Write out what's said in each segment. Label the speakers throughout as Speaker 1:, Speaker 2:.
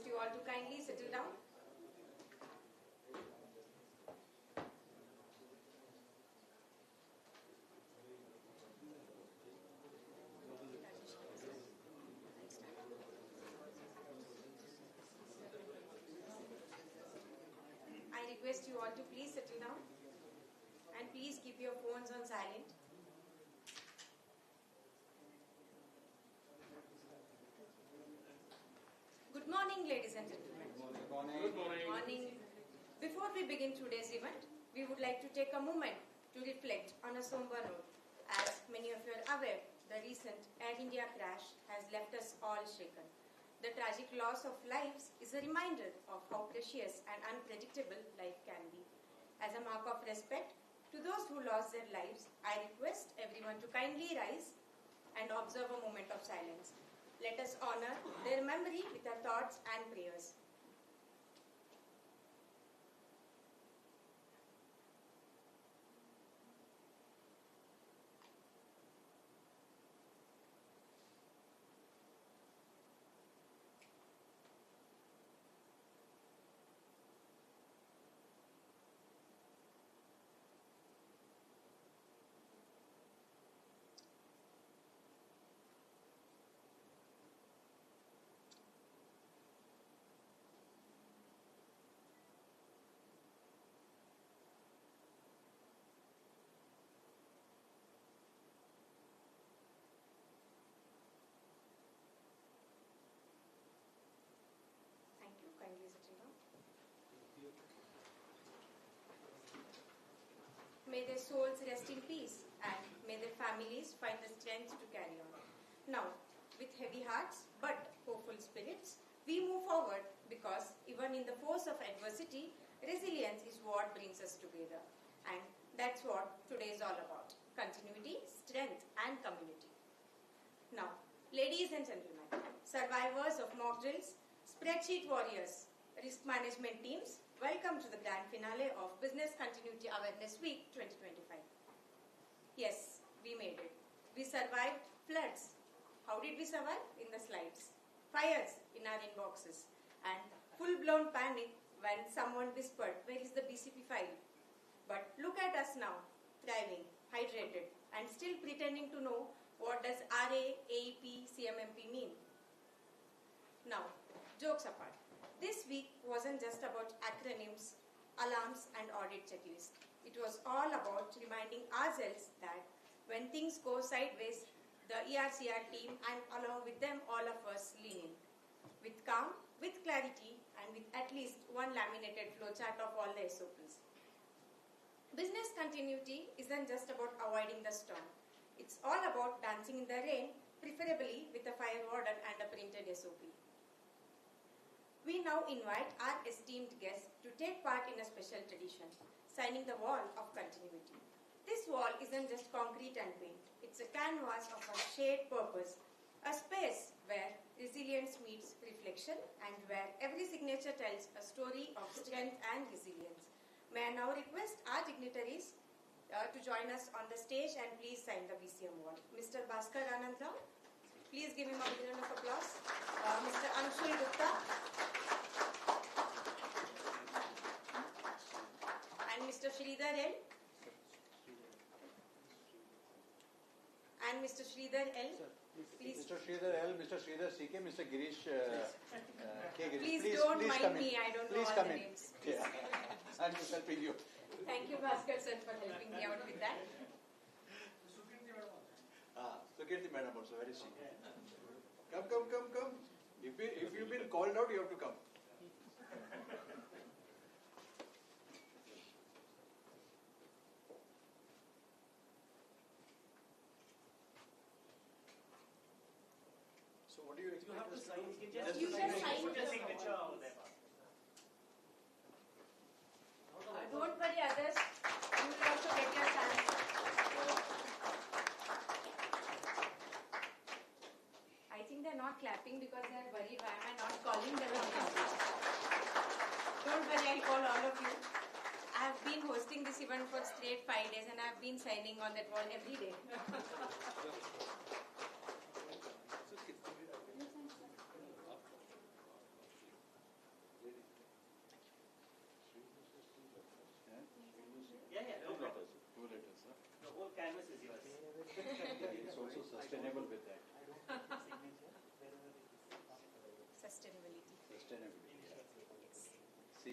Speaker 1: you all to kindly settle down. I request you all to please settle down and please keep your phones on silent. Good morning, ladies and gentlemen.
Speaker 2: Good morning.
Speaker 3: Good morning.
Speaker 1: Good morning. Before we begin today's event, we would like to take a moment to reflect on a somber note. As many of you are aware, the recent Air India crash has left us all shaken. The tragic loss of lives is a reminder of how precious and unpredictable life can be. As a mark of respect to those who lost their lives, I request everyone to kindly rise and observe a moment of silence. Let us honor their memory with our thoughts and prayers. Thank you. Kindly sit down. May their souls rest in peace and may their families find the strength to carry on. Now, with heavy hearts but hopeful spirits, we move forward because even in the force of adversity, resilience is what brings us together. And that's what today is all about. Continuity, strength and community. Now, ladies and gentlemen, survivors of mock drills, spreadsheet warriors, risk management teams, welcome to the grand finale of Business Continuity Awareness Week 2025. Yes, we made it. We survived floods. How did we survive? In the slides. Fires in our inboxes. And full-blown panic when someone whispered, "Where is the BCP file?" But look at us now, thriving, hydrated, and still pretending to know what does RA, AEP, CMMP mean. Now, jokes apart, this week wasn't just about acronyms, alarms and audit checklist. It was all about reminding ourselves that when things go sideways, the ERCR team and along with them all of us lean in. With calm, with clarity and with at least one laminated flowchart of all the SOPs. Business continuity isn't just about avoiding the storm. It's all about dancing in the rain, preferably with a fire warden and a printed SOP. We now invite our esteemed guests to take part in a special tradition, signing the wall of continuity. This wall isn't just concrete and paint. It's a canvas of a shared purpose, a space where resilience meets reflection and where every signature tells a story of strength and resilience. May I now request our dignitaries to join us on the stage and please sign the BCM wall. Mr. Bhaskar Anandra, please give him a big round of applause. Mr. Anshul Gupta and Mr. Sridhar L. And Mr. Sridhar L. Please.
Speaker 2: Mr. Sridhar L, Mr. Sridhar CK, Mr. Girish K. Girish.
Speaker 1: Please don't mind
Speaker 2: come
Speaker 1: me,
Speaker 2: in.
Speaker 1: I don't
Speaker 2: Please
Speaker 1: know all
Speaker 2: come
Speaker 1: the
Speaker 2: in.
Speaker 1: names.
Speaker 2: Yeah. I'm just helping you.
Speaker 1: Thank you, Bhaskar sir, for helping me out with that.
Speaker 2: Sukirti madam also, where is she? Come. If you've been called out, you have to come. So what do you expect?
Speaker 3: You have to sign.
Speaker 1: You just sign
Speaker 3: Put your
Speaker 1: it.
Speaker 3: signature over there.
Speaker 1: Don't worry, others. You will also get your chance. I think they're not clapping because they're worried. Why am I not calling them on the stage? Don't worry, I'll call all of you. I have been hosting this event for straight 5 days and I have been signing on that wall every day.
Speaker 2: sustainable with that.
Speaker 1: Sustainability.
Speaker 2: Sustainability.
Speaker 1: Yes.
Speaker 2: See.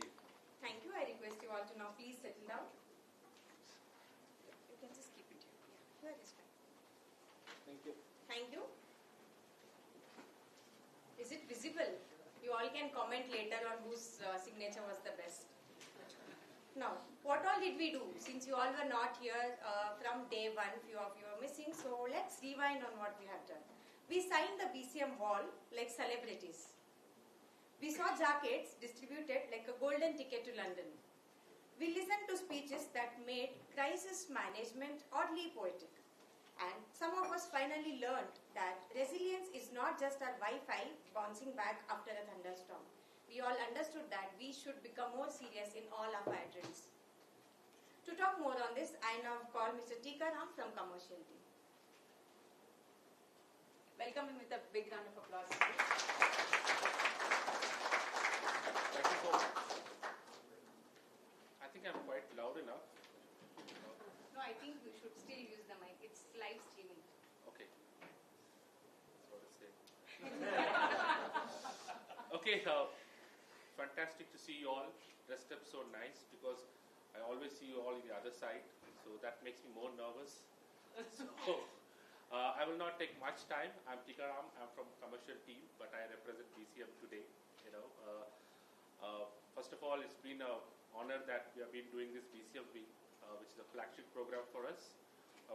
Speaker 1: Thank you. I request you all to now please settle down. You can just keep it here. Yeah, here is fine.
Speaker 2: Thank you.
Speaker 1: Thank you. Is it visible? You all can comment later on whose signature was the best. Now, what all did we do? Since you all were not here from day one, few of you are missing, so let's rewind on what we have done. We signed the BCM wall like celebrities. We saw jackets distributed like a golden ticket to London. We listened to speeches that made crisis management oddly poetic. And some of us finally learned that resilience is not just our Wi-Fi bouncing back after a thunderstorm. We all understood that we should become more serious in all our fire drills. To talk more on this, I now call Mr. Tikaram from Commercial Team. Welcome him with a big round of applause.
Speaker 3: Thank you so much. I think I'm quite loud enough.
Speaker 1: No, I think you should still use the mic. It's live streaming.
Speaker 3: Okay. That's what I say. Okay, fantastic to see you all dressed up so nice because I always see you all in the other side, so that makes me more nervous. So I will not take much time. I'm Tikaram. I'm from Commercial Team, but I represent BCM today. First of all, it's been an honor that we have been doing this BCM week, which is a flagship program for us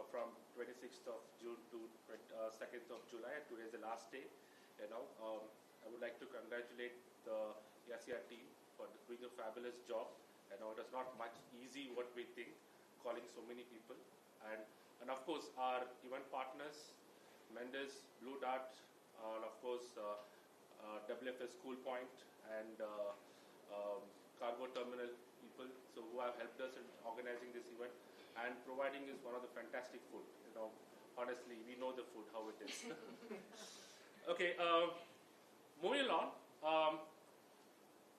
Speaker 3: from 26th of June to 2nd of July. And today is the last day. I would like to congratulate the SCR team for doing a fabulous job. It was not much easy what we think, calling so many people. And of course, our event partners, Mendes, Blue Dart, of course, WFS School Point, and Cargo Terminal people, so who have helped us in organizing this event and providing us one of the fantastic food. Honestly, we know the food, how it is. Okay, moving along.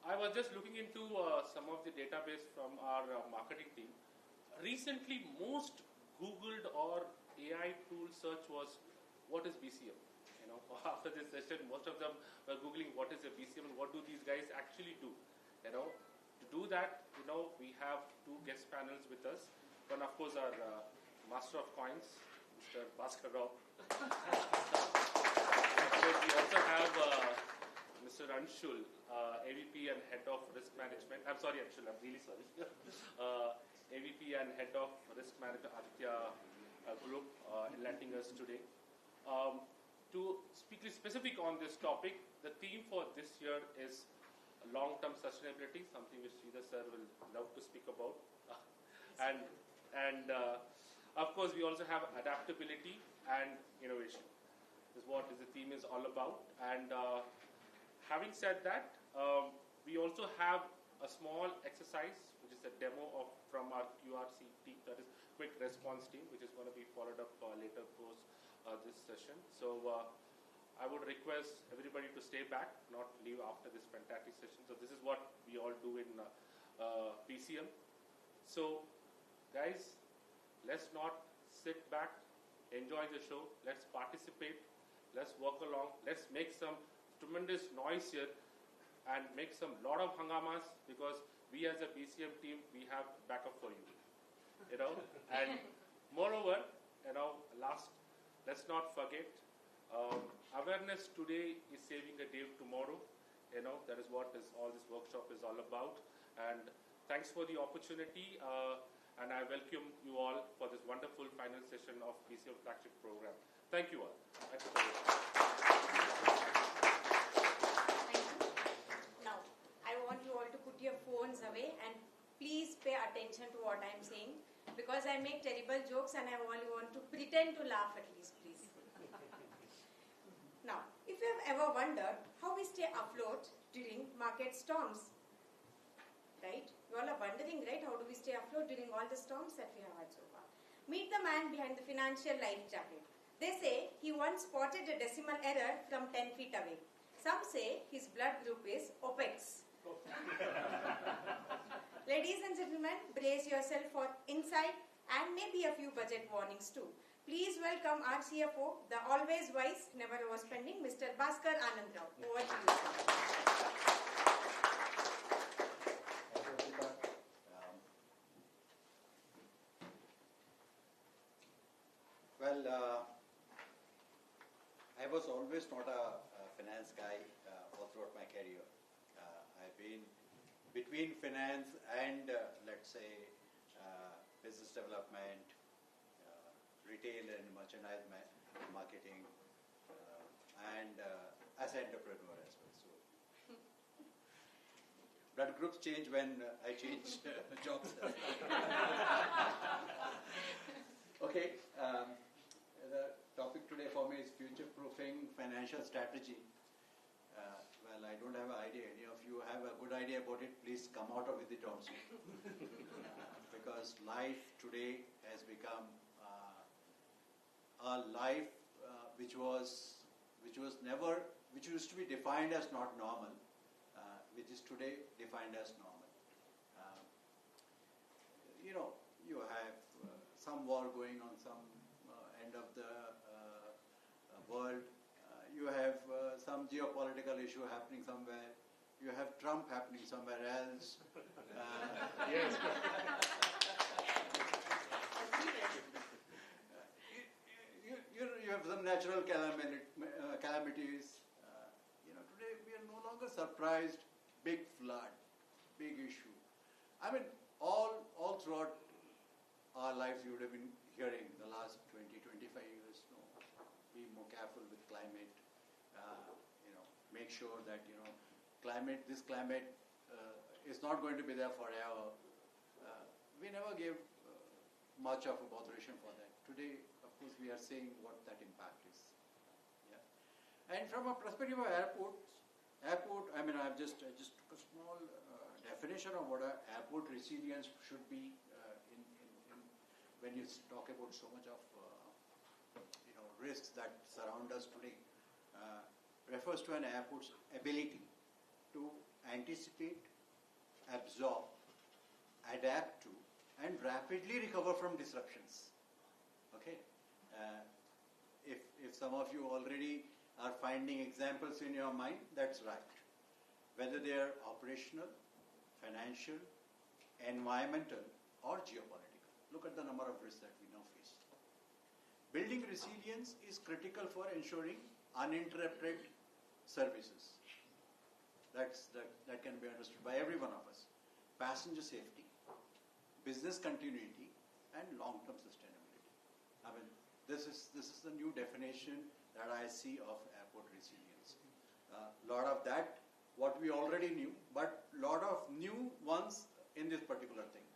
Speaker 3: I was just looking into some of the database from our marketing team. Recently, most Googled or AI tool search was, what is BCM? After this session, most of them were Googling what is a BCM and what do these guys actually do. To do that, we have two guest panels with us. One, of course, our master of coins, Mr. Bhaskar Rao. We also have Mr. Anshul, AVP and Head of Risk Management. I'm sorry, Anshul, I'm really sorry. AVP and Head of Risk Management, Aditya Group, enlightening us today. To speak specific on this topic, the theme for this year is long-term sustainability, something which Sridhar sir will love to speak about. And of course, we also have adaptability and innovation. Is what the theme is all about. And having said that, we also have a small exercise, which is a demo from our QRC team, that is Quick Response Team, which is going to be followed up later post this session. So I would request everybody to stay back, not leave after this fantastic session. So this is what we all do in PCM. So guys, let's not sit back, enjoy the show, let's participate, let's work along, let's make some tremendous noise here and make some lot of hangamas, because we as a BCM team, we have backup for you. And moreover, let's not forget, awareness today is saving a day tomorrow. That is what all this workshop is all about. And thanks for the opportunity. And I welcome you all for this wonderful final session of BCM flagship program. Thank you all.
Speaker 1: Thank you. Now, I want you all to put your phones away and please pay attention to what I'm saying, because I make terrible jokes and I only want to pretend to laugh at least, please. Now, if you have ever wondered how we stay afloat during market storms, right? You all are wondering, right? How do we stay afloat during all the storms that we have had so far? Meet the man behind the financial life jacket. They say he once spotted a decimal error from 10 feet away. Some say his blood group is OPEX. Ladies and gentlemen, brace yourself for insight and maybe a few budget warnings too. Please welcome our CFO, the always wise, never overspending, Mr. Bhaskar Anandrao. Over to you, sir.
Speaker 2: Thank you, Deepa. I was always not a finance guy all throughout my career. I've been between finance and, let's say, business development, retail and merchandise marketing, and as an entrepreneur as well. So, blood groups change when I change jobs. Okay. The topic today for me is future-proofing financial strategy. I don't have an idea. Any of you have a good idea about it, please come out with it also. Because life today has become a life which used to be defined as not normal, which is today defined as normal. You have some war going on some end of the world. You have some geopolitical issue happening somewhere. You have Trump happening somewhere else.
Speaker 3: Yes.
Speaker 2: You have some natural calamities. Today we are no longer surprised. Big flood, big issue. I mean, all throughout our lives you would have been hearing the last 20, 25 years. Be more careful with climate. Make sure that this climate is not going to be there forever. We never gave much of a botheration for that. Today, of course, we are seeing what that impact is. Yeah. And from a perspective of airport, I've just took a small definition of what an airport resilience should be when you talk about so much of risks that surround us today. Refers to an airport's ability to anticipate, absorb, adapt to, and rapidly recover from disruptions. Okay, if some of you already are finding examples in your mind, that's right. Whether they are operational, financial, environmental, or geopolitical. Look at the number of risks that we now face. Building resilience is critical for ensuring uninterrupted services. That can be understood by every one of us. Passenger safety, business continuity, and long-term sustainability. I mean, this is the new definition that I see of airport resilience. Lot of that, what we already knew, but lot of new ones in this particular thing.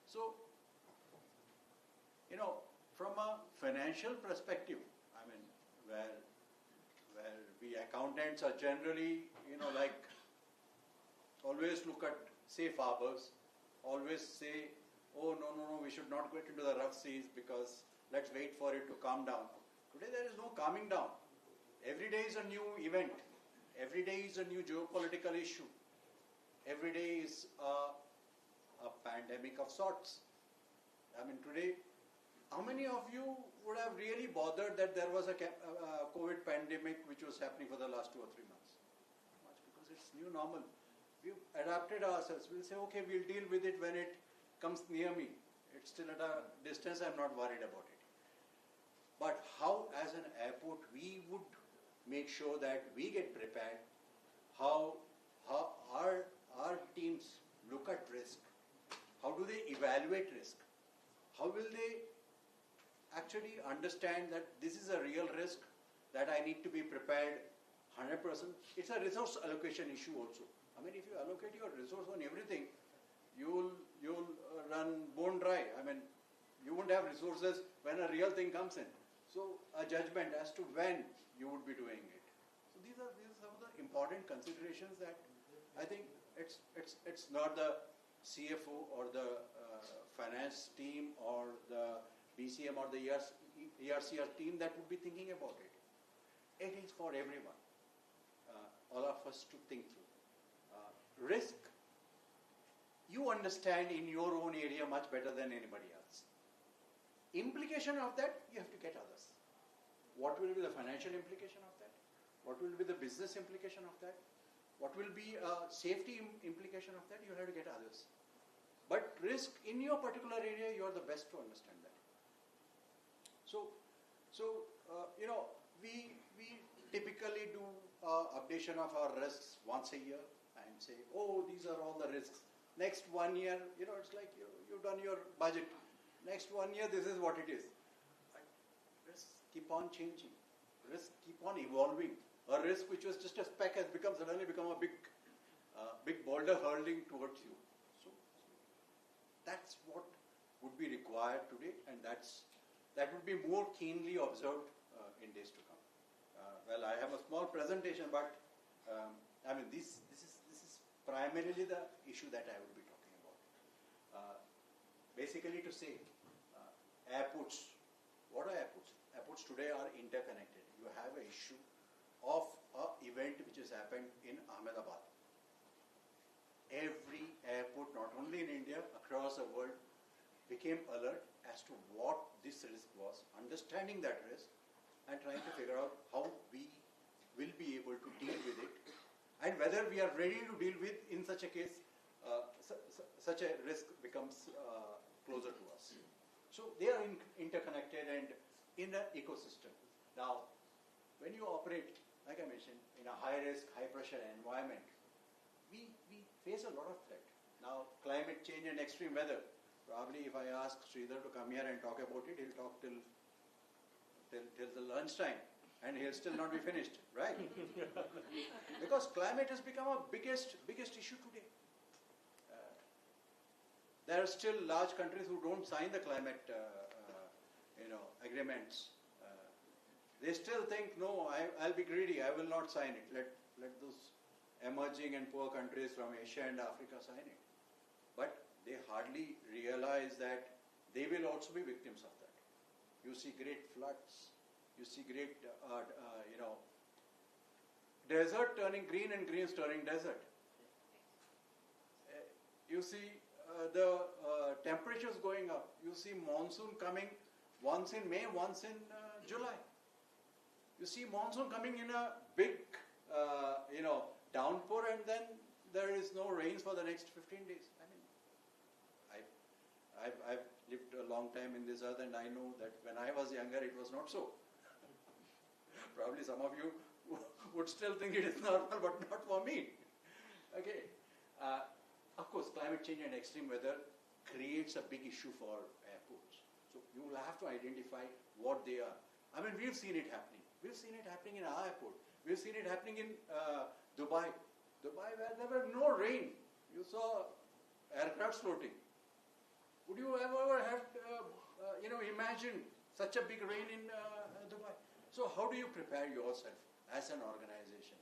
Speaker 2: So, from a financial perspective, I mean, where we accountants are generally, always look at safe harbors, always say, oh, no, we should not get into the rough seas because let's wait for it to calm down. Today there is no calming down. Every day is a new event. Every day is a new geopolitical issue. Every day is a pandemic of sorts. I mean, today, how many of you would have really bothered that there was a COVID pandemic which was happening for the last 2 or 3 months? Much, because it's new normal. We've adapted ourselves. We'll say, okay, we'll deal with it when it comes near me. It's still at a distance, I'm not worried about it. But how, as an airport, we would make sure that we get prepared, how our teams look at risk, how do they evaluate risk, how will they actually understand that this is a real risk, that I need to be prepared 100%. It's a resource allocation issue also. I mean, if you allocate your resource on everything, you'll run bone dry. I mean, you won't have resources when a real thing comes in. So a judgment as to when you would be doing it. So these are some of the important considerations that I think it's not the CFO or the finance team or the BCM or the ERCR team that would be thinking about it. It is for everyone, all of us to think through. Risk, you understand in your own area much better than anybody else. implication of that, you have to get others. What will be the financial implication of that? What will be the business implication of that? What will be a safety implication of that? You have to get others. But risk in your particular area, you are the best to understand that. So we typically do updation of our risks once a year and say, oh, these are all the risks. Next 1 year, it's like you've done your budget. Next 1 year, this is what it is. But risks keep on changing. Risks keep on evolving. A risk which was just a speck has suddenly become a big boulder hurling towards you. So that's what would be required today, and that would be more keenly observed in days to come. Well, I have a small presentation, but this is primarily the issue that I will be talking about. Basically, to say airports. What are airports? Airports today are interconnected. You have an issue of an event which has happened in Ahmedabad. Every airport, not only in India, across the world, became alert as to what this risk was, understanding that risk, and trying to figure out how we will be able to deal with it, and whether we are ready to deal with, in such a case, such a risk becomes closer to us. So they are interconnected and in an ecosystem. Now, when you operate, like I mentioned, in a high-risk, high-pressure environment, we face a lot of threat. Now, climate change and extreme weather. Probably if I ask Sridhar to come here and talk about it, he'll talk till the lunchtime, and he'll still not be finished, right? Because climate has become a biggest issue today. There are still large countries who don't sign the climate agreements. They still think, no, I'll be greedy, I will not sign it. Let those emerging and poor countries from Asia and Africa sign it. But they hardly realize that they will also be victims of that. You see great floods, you see great, desert turning green and greens turning desert. You see the temperatures going up. You see monsoon coming once in May, once in July. You see monsoon coming in a big, downpour, and then there is no rains for the next 15 days. I've lived a long time in this earth, and I know that when I was younger, it was not so. Probably some of you would still think it is normal, but not for me. Okay. Of course, climate change and extreme weather creates a big issue for airports. So you will have to identify what they are. We've seen it happening. We've seen it happening in our airport. We've seen it happening in Dubai. Dubai, where there were no rain. You saw aircrafts floating. Would you ever have, imagine such a big rain in Dubai? So how do you prepare yourself as an organization?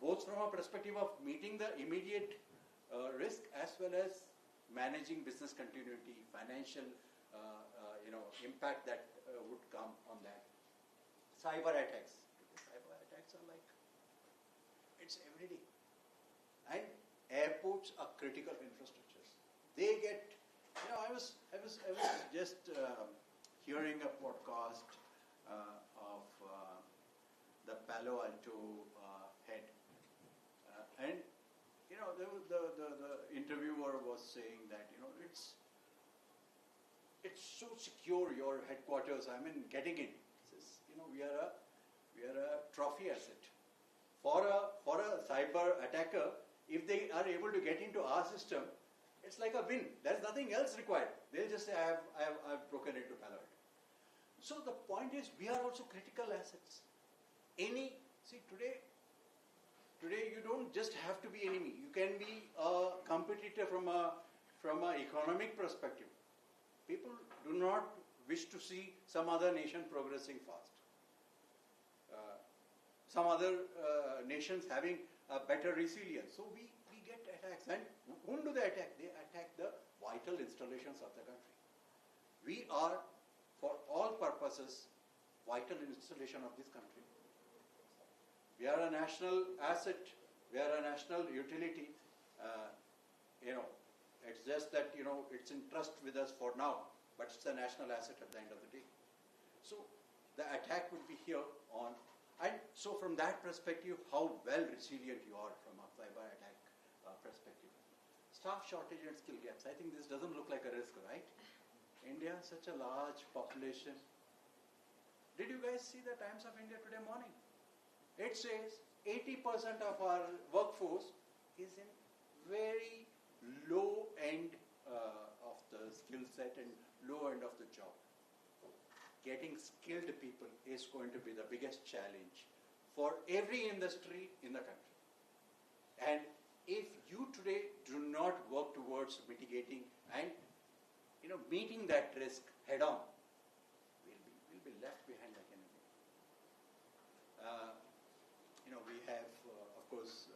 Speaker 2: Both from a perspective of meeting the immediate risk as well as managing business continuity, financial, impact that would come on that. Cyber attacks. Cyber attacks are like, it's every day. And airports are critical infrastructures. They get, I was just hearing a podcast of the Palo Alto head, and the interviewer was saying that it's so secure, your headquarters. Getting in. He says, we are a trophy asset. For a cyber attacker, if they are able to get into our system, it's like a win. There's nothing else required. They'll just say, I've broken into Palo Alto. So the point is, we are also critical assets. Today you don't just have to be enemy. You can be a competitor from an economic perspective. People do not wish to see some other nation progressing fast. Some other nations having a better resilience. So we get attacks. And whom do they attack? They attack the vital installations of the country. We are, for all purposes, vital installation of this country. We are a national asset. We are a national utility. It's just that, it's in trust with us for now. but it's a national asset at the end of the day. So the attack would be here on, and so from that perspective, how well resilient you are from a cyber attack perspective. Staff shortage and skill gaps. I think this doesn't look like a risk, right? India, such a large population. Did you guys see the Times of India today morning? It says 80% of our workforce is in very low end of the skill set and low end of the job. Getting skilled people is going to be the biggest challenge for every industry in the country. And if you today do not work towards mitigating and meeting that risk head on, we'll be left behind like anything. We have, of course,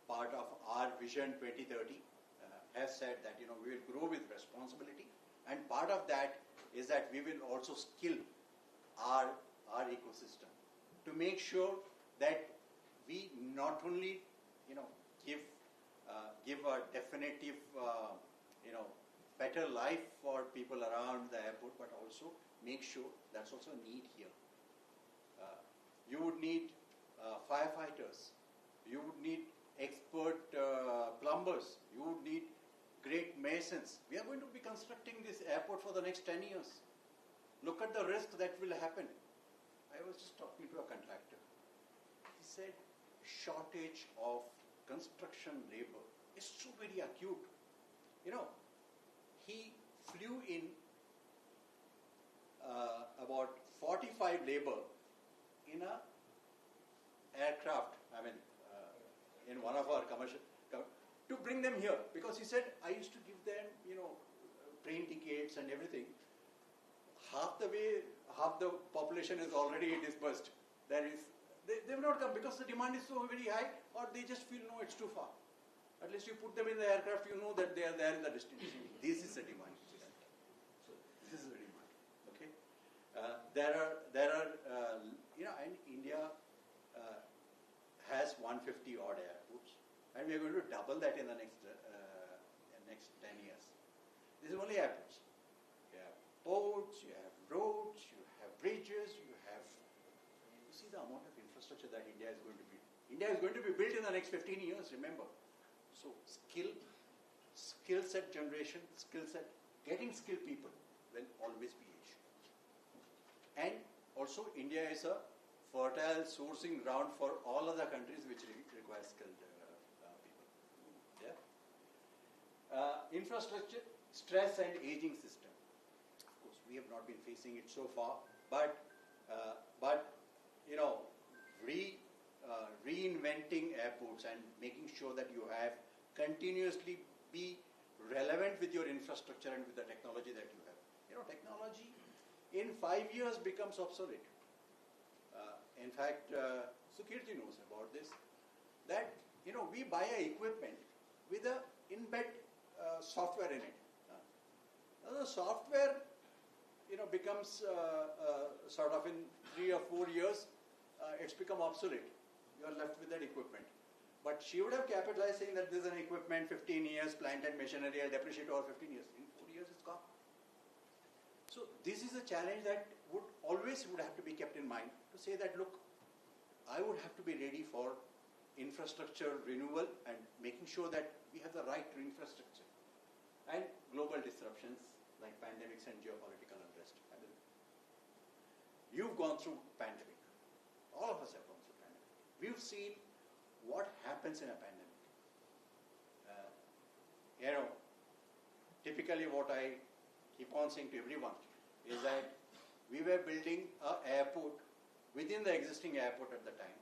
Speaker 2: part of our Vision 2030 has said that we will grow with responsibility, and part of that is that we will also skill our ecosystem to make sure that we not only give a definitive better life for people around the airport, but also make sure that's also a need here. You would need firefighters, you would need expert plumbers, you would need great masons. We are going to be constructing this airport for the next 10 years. Look at the risk that will happen. I was just talking to a contractor. He said shortage of construction labor is so very acute. He flew in about 45 labor in a aircraft, in one of our commercial, to bring them here, because he said, I used to give them, train tickets and everything. Half the population is already dispersed. They will not come because the demand is so very high, or they just feel, no, it's too far. At least you put them in the aircraft, you know that they are there in the destination. This is the demand. So this is the demand. Okay. There are and India has 150 odd airports, and we are going to double that in the next 10 years. This is only airports. You have ports, you have roads, you have bridges, you see the amount of infrastructure that India is going to build. India is going to be built in the next 15 years, remember. So skill set generation, getting skilled people will always be an issue. And also India is a fertile sourcing ground for all other countries which require skilled people. Yeah. Infrastructure, stress and aging system. Of course, we have not been facing it so far, but reinventing airports and making sure that you have continuously be relevant with your infrastructure and with the technology that you have. Technology in 5 years becomes obsolete. In fact, Sukirti knows about this, that we buy a equipment with a inbuilt software in it. Now the software becomes sort of in 3 or 4 years, it's become obsolete. You are left with that equipment. But she would have capitalized saying that this is an equipment, 15 years, plant and machinery, I'll depreciate over 15 years. In 4 years, it's gone. So this is a challenge that would have to be kept in mind to say that, look, I would have to be ready for infrastructure renewal and making sure that we have the right to infrastructure. And global disruptions like pandemics and geopolitical unrest. You've gone through pandemic. All of us have gone through pandemic. We've seen what happens in a pandemic. Typically what I keep on saying to everyone is that we were building an airport within the existing airport at the time.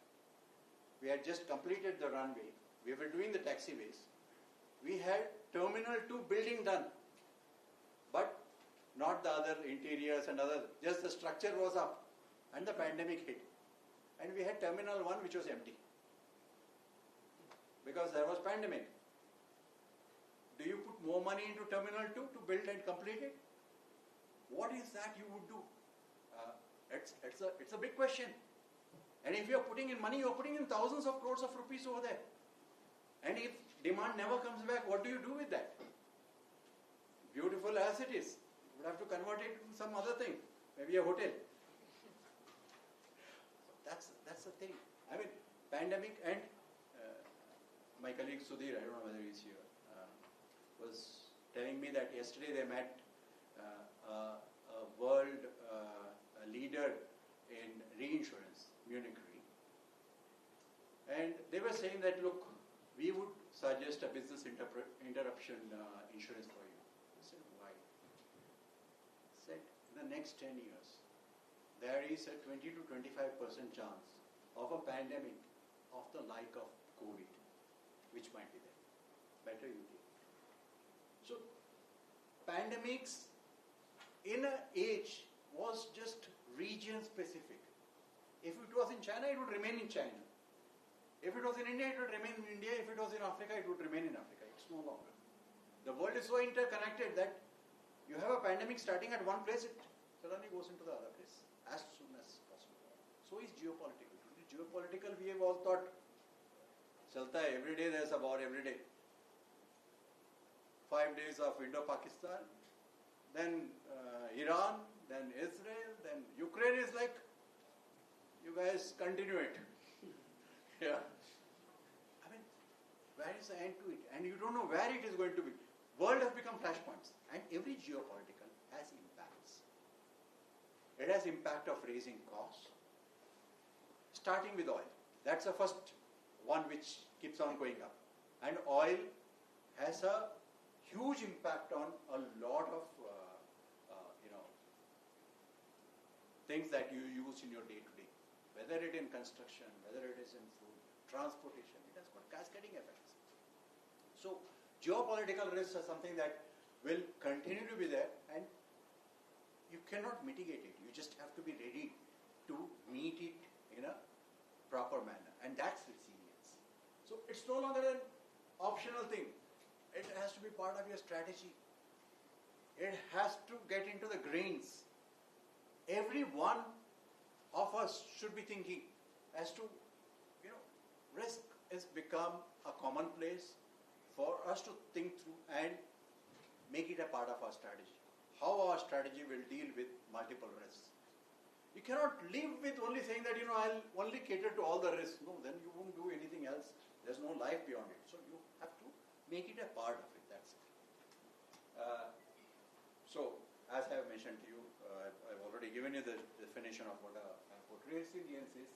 Speaker 2: We had just completed the runway. We were doing the taxiways. We had Terminal 2 building done, but not the other interiors and other, just the structure was up and the pandemic hit. And we had Terminal 1 which was empty because there was pandemic. Do you put more money into Terminal 2 to build and complete it? What is that you would do? It's a big question. And if you're putting in money, you're putting in thousands of crores of rupees over there. And if demand never comes back, what do you do with that? Beautiful as it is, would have to convert it to some other thing, maybe a hotel. That's the thing. I mean, pandemic and my colleague Sudhir, I don't know whether he's here, was telling me that yesterday they met a world leader in reinsurance, Munich Re, and they were saying that, look, we would suggest a business interruption insurance for you. I said, why? He said, in the next 10 years, there is a 20 to 25% chance of a pandemic of the like of COVID, which might be there. Better you take it. So, pandemics in an age was just region specific. If it was in China, it would remain in China. If it was in India, it would remain in India. If it was in Africa, it would remain in Africa. It's no longer. The world is so interconnected that you have a pandemic starting at one place, it suddenly goes into the other place as soon as possible. So is geopolitical. Geopolitical, we have all thought, chalta hai, every day there's a war every day. 5 days of Indo-Pakistan, then Iran, then Israel, then Ukraine is like, you guys continue it. Yeah. I mean, where is the end to it? And you don't know where it is going to be. World has become flashpoints, and every geopolitical has impacts. It has impact of raising costs, starting with oil. That's the first one which keeps on going up. And oil has a huge impact on a lot of things that you use in your day-to-day. Whether it in construction, whether it is in food, transportation, it has got cascading effects. So geopolitical risks are something that will continue to be there, and you cannot mitigate it. You just have to be ready to meet it in a proper manner, and that's resilience. So it's no longer an optional thing. It has to be part of your strategy. It has to get into the grains. Every one of us should be thinking as to, risk has become a commonplace for us to think through and make it a part of our strategy. How our strategy will deal with multiple risks. You cannot live with only saying that, I'll only cater to all the risks. No, then you won't do anything else. There's no life beyond it. So you have to make it a part of it. That's it. So, as I have mentioned to you, I've already given you the definition of what resilience is.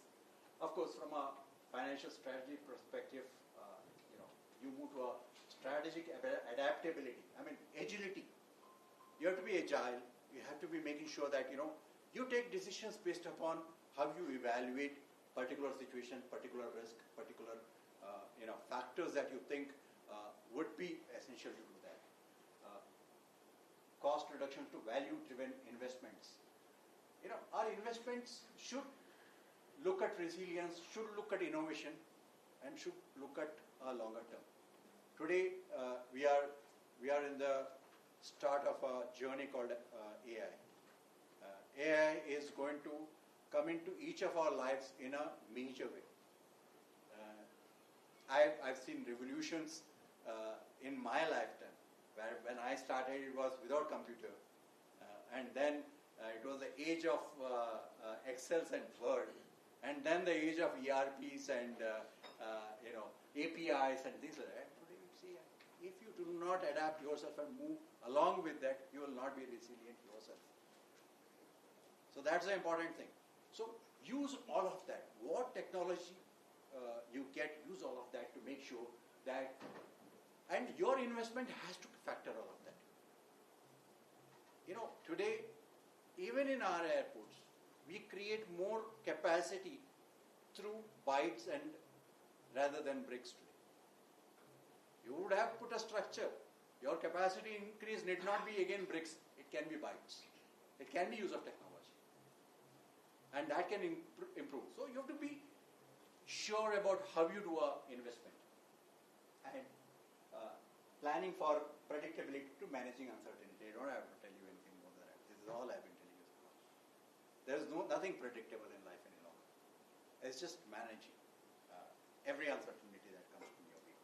Speaker 2: Of course, from a financial strategy perspective, you move to a strategic adaptability. I mean, agility. You have to be agile. You have to be making sure that, you take decisions based upon how you evaluate particular situation, particular risk, particular, factors that you think would be essential to do that. Cost reduction to value-driven investments. Our investments should look at resilience, should look at innovation, and should look at a longer term. Today, we are in the start of a journey called AI. AI is going to come into each of our lives in a major way. I've seen revolutions in my lifetime, where when I started it was without computer, and then it was the age of Excels and Word, and then the age of ERPs and APIs and things like that. Today you see, if you do not adapt yourself and move along with that, you will not be resilient yourself. So that's the important thing. So use all of that. What technology you get, use all of that to make sure that, and your investment has to factor all of that. Today, even in our airports, we create more capacity through bytes and rather than bricks today. You would have put a structure. Your capacity increase need not be again bricks. It can be bytes. It can be use of technology. And that can improve. So you have to be sure about how you do an investment. And planning for predictability to managing uncertainty. I don't have to tell you anything more than that. This is all I've been telling you so far. There's nothing predictable in life any longer. It's just managing every uncertainty that comes from your way.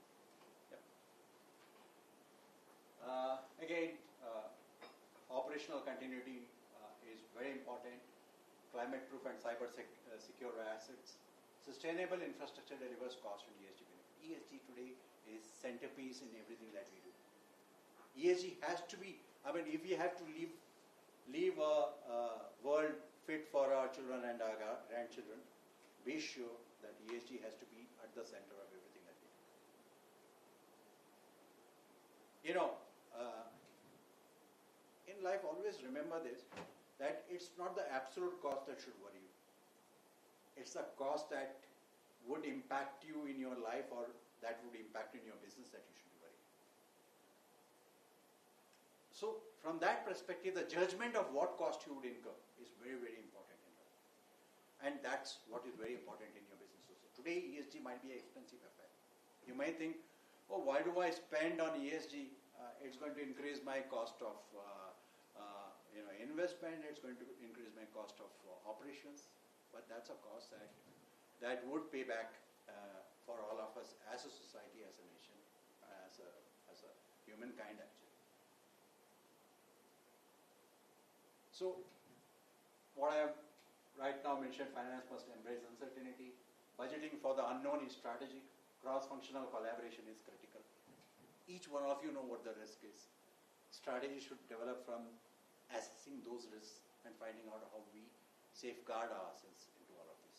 Speaker 2: Yep. Again, operational continuity is very important. Climate-proof and cyber-secure assets. Sustainable infrastructure delivers cost and ESG benefit. ESG today is centerpiece in everything that we do. ESG has to be, if we have to leave a world fit for our children and our grandchildren, be sure that ESG has to be at the center of everything that we do. In life, always remember this, that it's not the absolute cost that should worry you. It's the cost that would impact you in your life or that would impact in your business that you should be worrying. So, from that perspective, the judgment of what cost you would incur is very, very important in life. And that's what is very important in your business also. Today, ESG might be an expensive affair. You might think, oh, why do I spend on ESG? It's going to increase my cost of investment, it's going to increase my cost of operations, but that's a cost that would pay back for all of us as a society, as a nation, as a humankind actually. So, what I have right now mentioned, finance must embrace uncertainty, budgeting for the unknown is strategic, cross-functional collaboration is critical. Each one of you know what the risk is. Strategy should develop from assessing those risks and finding out how we safeguard ourselves into all of this.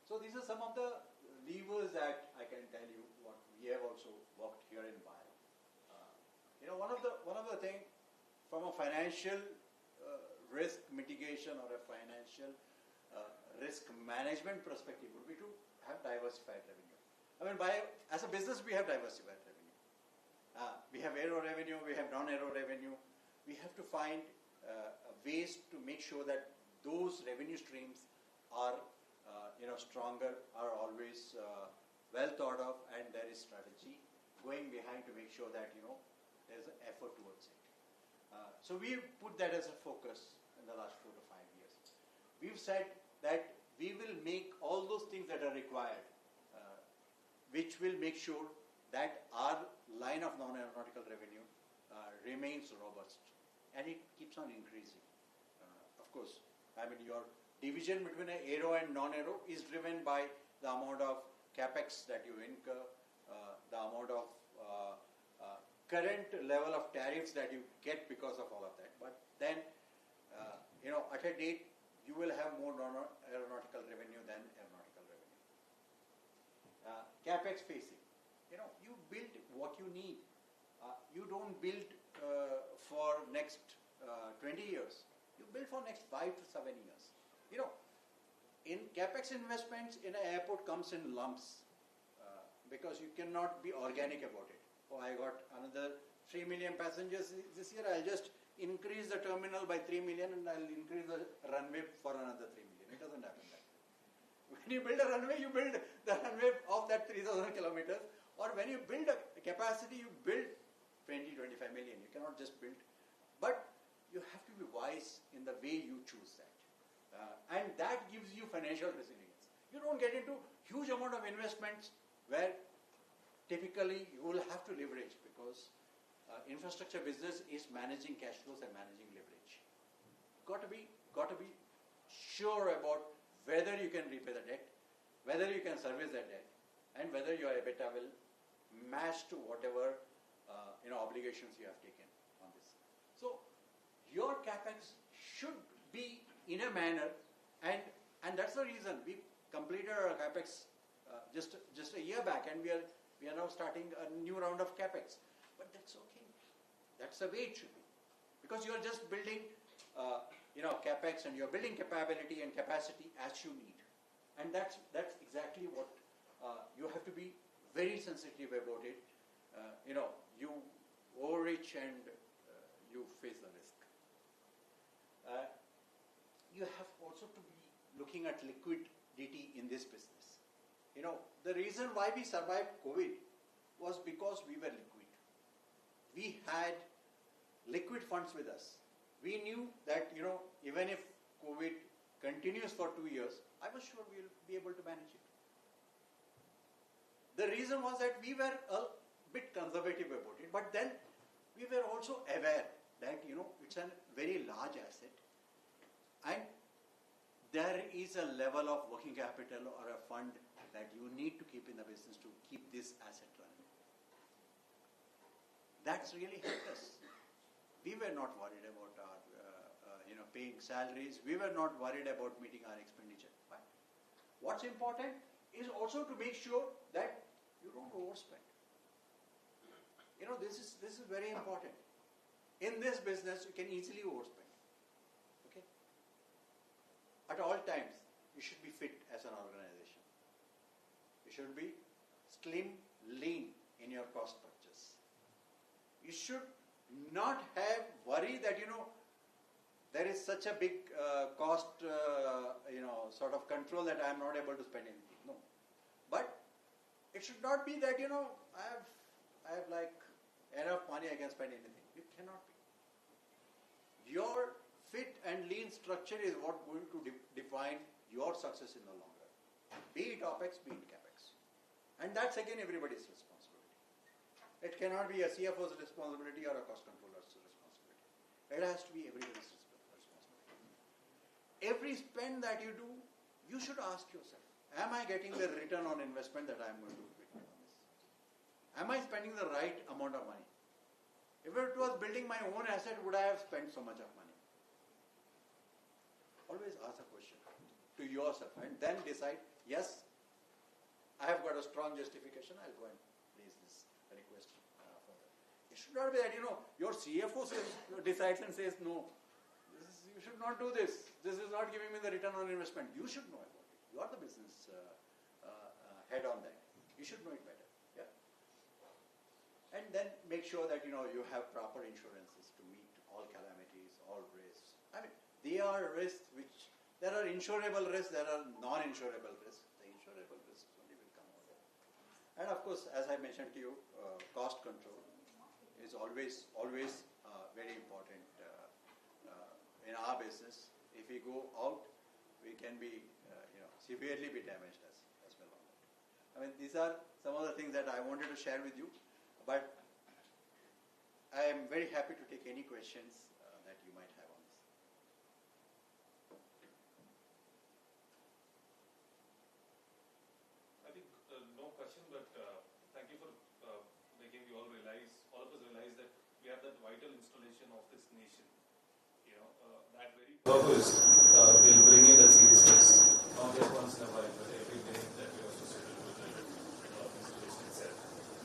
Speaker 2: So these are some of the levers that I can tell you what we have also worked here in Bio. One of the thing from a financial risk mitigation or a financial risk management perspective would be to have diversified revenue. As a business, we have diversified revenue. We have aero revenue, we have non-aero revenue. We have to find ways to make sure that those revenue streams are stronger, are always well thought of, and there is strategy going behind to make sure that there's an effort towards it. So we put that as a focus in the last 4 to 5 years. We've said that we will make all those things that are required, which will make sure that our line of non-aeronautical revenue remains robust, and it keeps on increasing. Of course, your division between aero and non-aero is driven by the amount of capex that you incur, the amount of current level of tariffs that you get because of all of that. But then, at a date, you will have more non-aeronautical revenue than aeronautical revenue. Capex facing. You build what you need. You don't build for next 20 years. You build for next 5 to 7 years. In capex investments in an airport comes in lumps because you cannot be organic about it. Oh, I got another 3 million passengers this year. I'll just increase the terminal by 3 million and I'll increase the runway for another 3 million. It doesn't happen that way. When you build a runway, you build the runway of that 3,000 kilometers. Or when you build a capacity, you build 20, 25 million. You cannot just build. But you have to be wise in the way you choose that. And that gives you financial resilience. You don't get into huge amount of investments where typically you will have to leverage because infrastructure business is managing cash flows and managing leverage. Got to be sure about whether you can repay the debt, whether you can service that debt, and whether your EBITDA will match to whatever obligations you have taken on this. So your capex should be in a manner, and that's the reason we completed our capex just a year back, and we are now starting a new round of capex. But that's okay. That's the way it should be, because you are just building capex, and you're building capability and capacity as you need, and that's exactly what you have to be very sensitive about it. You overreach and you face the risk. You have also to be looking at liquidity in this business. The reason why we survived COVID was because we were liquid. We had liquid funds with us. We knew that, even if COVID continues for 2 years, I was sure we will be able to manage it. The reason was that we were a bit conservative about it, but then we were also aware that it's a very large asset, and there is a level of working capital or a fund that you need to keep in the business to keep this asset running. That's really helped us. We were not worried about our paying salaries. We were not worried about meeting our expenditure. But what's important is also to make sure that you don't overspend. This is very important. In this business, you can easily overspend. Okay? At all times, you should be fit as an organization. You should be slim, lean in your cost structures. You should not have worry that there is such a big cost sort of control that I am not able to spend anything. No, but it should not be that I have like enough money I can spend anything. It cannot be. Your fit and lean structure is what going to define your success in the long run. Be it OPEX, be it CAPEX, and that's again everybody's responsibility. It cannot be a CFO's responsibility or a cost controller's responsibility. It has to be everybody's responsibility. Every spend that you do, you should ask yourself, am I getting the return on investment that I am going to get on this? Am I spending the right amount of money? If it was building my own asset, would I have spent so much of money? Always ask a question to yourself and then decide, yes, I have got a strong justification, I'll go and raise this request further. It should not be that, your CFO decides and says, no, you should not do this. This is not giving me the return on investment. You should know about it. You are the business head on that. You should know it better. Yeah. And then make sure that you have proper insurances to meet all calamities, all risks. I mean, they are risks which there are insurable risks, there are non-insurable risks. The insurable risks only will come out. And of course, as I mentioned to you, cost control is always very important. In our business, if we go out, we can be, severely be damaged as well on that. I mean, these are some of the things that I wanted to share with you, but I am very happy to take any questions that you might have on this.
Speaker 4: I think no question, but thank you for making all of us realize that we have that vital installation of this nation. That very purpose will bring in that seriousness, not just once in a while, but every day that we are associated with the installation itself.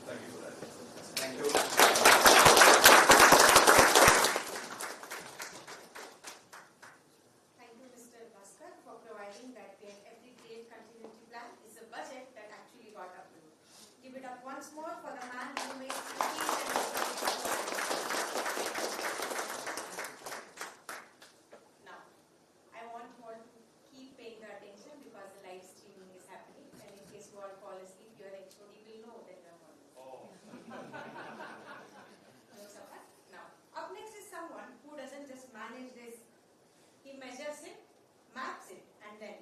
Speaker 4: Thank you for that.
Speaker 2: Thank you.
Speaker 1: Thank you, Mr. Bhaskar, for providing that every great continuity plan is a budget that actually got approved. Give it up once more for the man who makes Now, I want you all to keep paying the attention because the live streaming is happening, and in case you all fall asleep, your HOD will know that you are on.
Speaker 4: Oh.
Speaker 1: Now, up next is someone who doesn't just manage this. He measures it, maps it, and then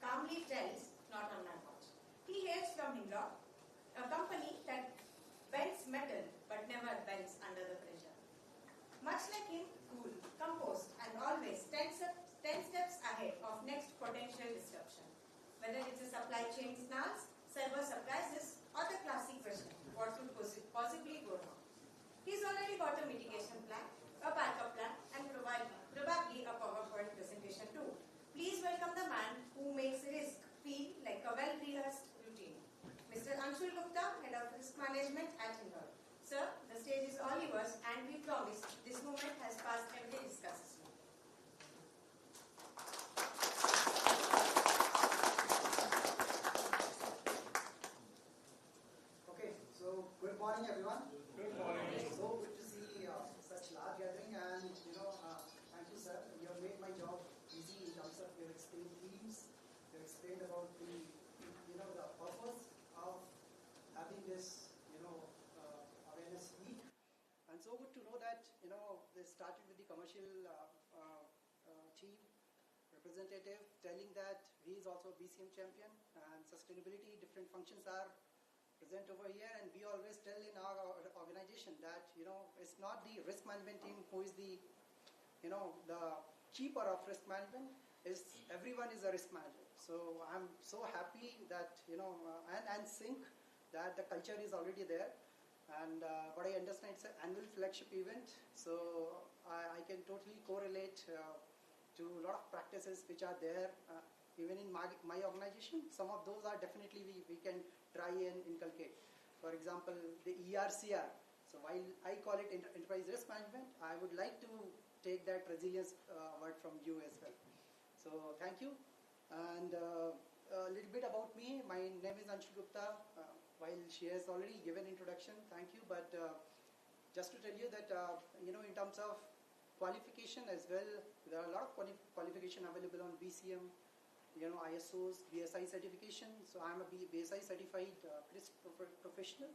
Speaker 1: calmly tells, not on my watch. He hails from Hindlop, a company that bends metal but never bends under the pressure. Much like him, cool, composed, and always 10 steps ahead of next potential disruption. Whether it's a supply chain snarls, server surprises, or the classic question, what could possibly go wrong? He's already got a mitigation plan, a backup plan, and probably a PowerPoint presentation too. Please welcome the man who makes risk feel like a well-rehearsed routine. Mr. Anshul Gupta, Head of Risk Management at Hindlop. Sir, the stage is all yours, and we promise this moment has passed every discussion.
Speaker 5: Okay, so good morning, everyone.
Speaker 2: Good morning.
Speaker 5: So good to see such large gathering, and thank you, sir. You have made my job easy in terms of you have explained themes, you have explained about the purpose of having this awareness week, and so good to know that they started with the commercial team representative telling that he is also a BCM champion and sustainability. Different functions are present over here, and we always tell in our organization that it's not the risk management team who is the the keeper of risk management is everyone is a risk manager. So I'm so happy that, and sync that the culture is already there. And but I understand it's an annual flagship event, so I can totally correlate to a lot of practices which are there even in my organization. Some of those are definitely we can try and inculcate. For example, the ERCR. So while I call it enterprise risk management, I would like to take that resilience word from you as well. So thank you. And a little bit about me. My name is Anshul Gupta. While she has already given introduction, thank you. But just to tell you that, in terms of qualification as well, there are a lot of qualification available on BCM, ISOs, BSI certification. So I'm a BSI certified risk professional.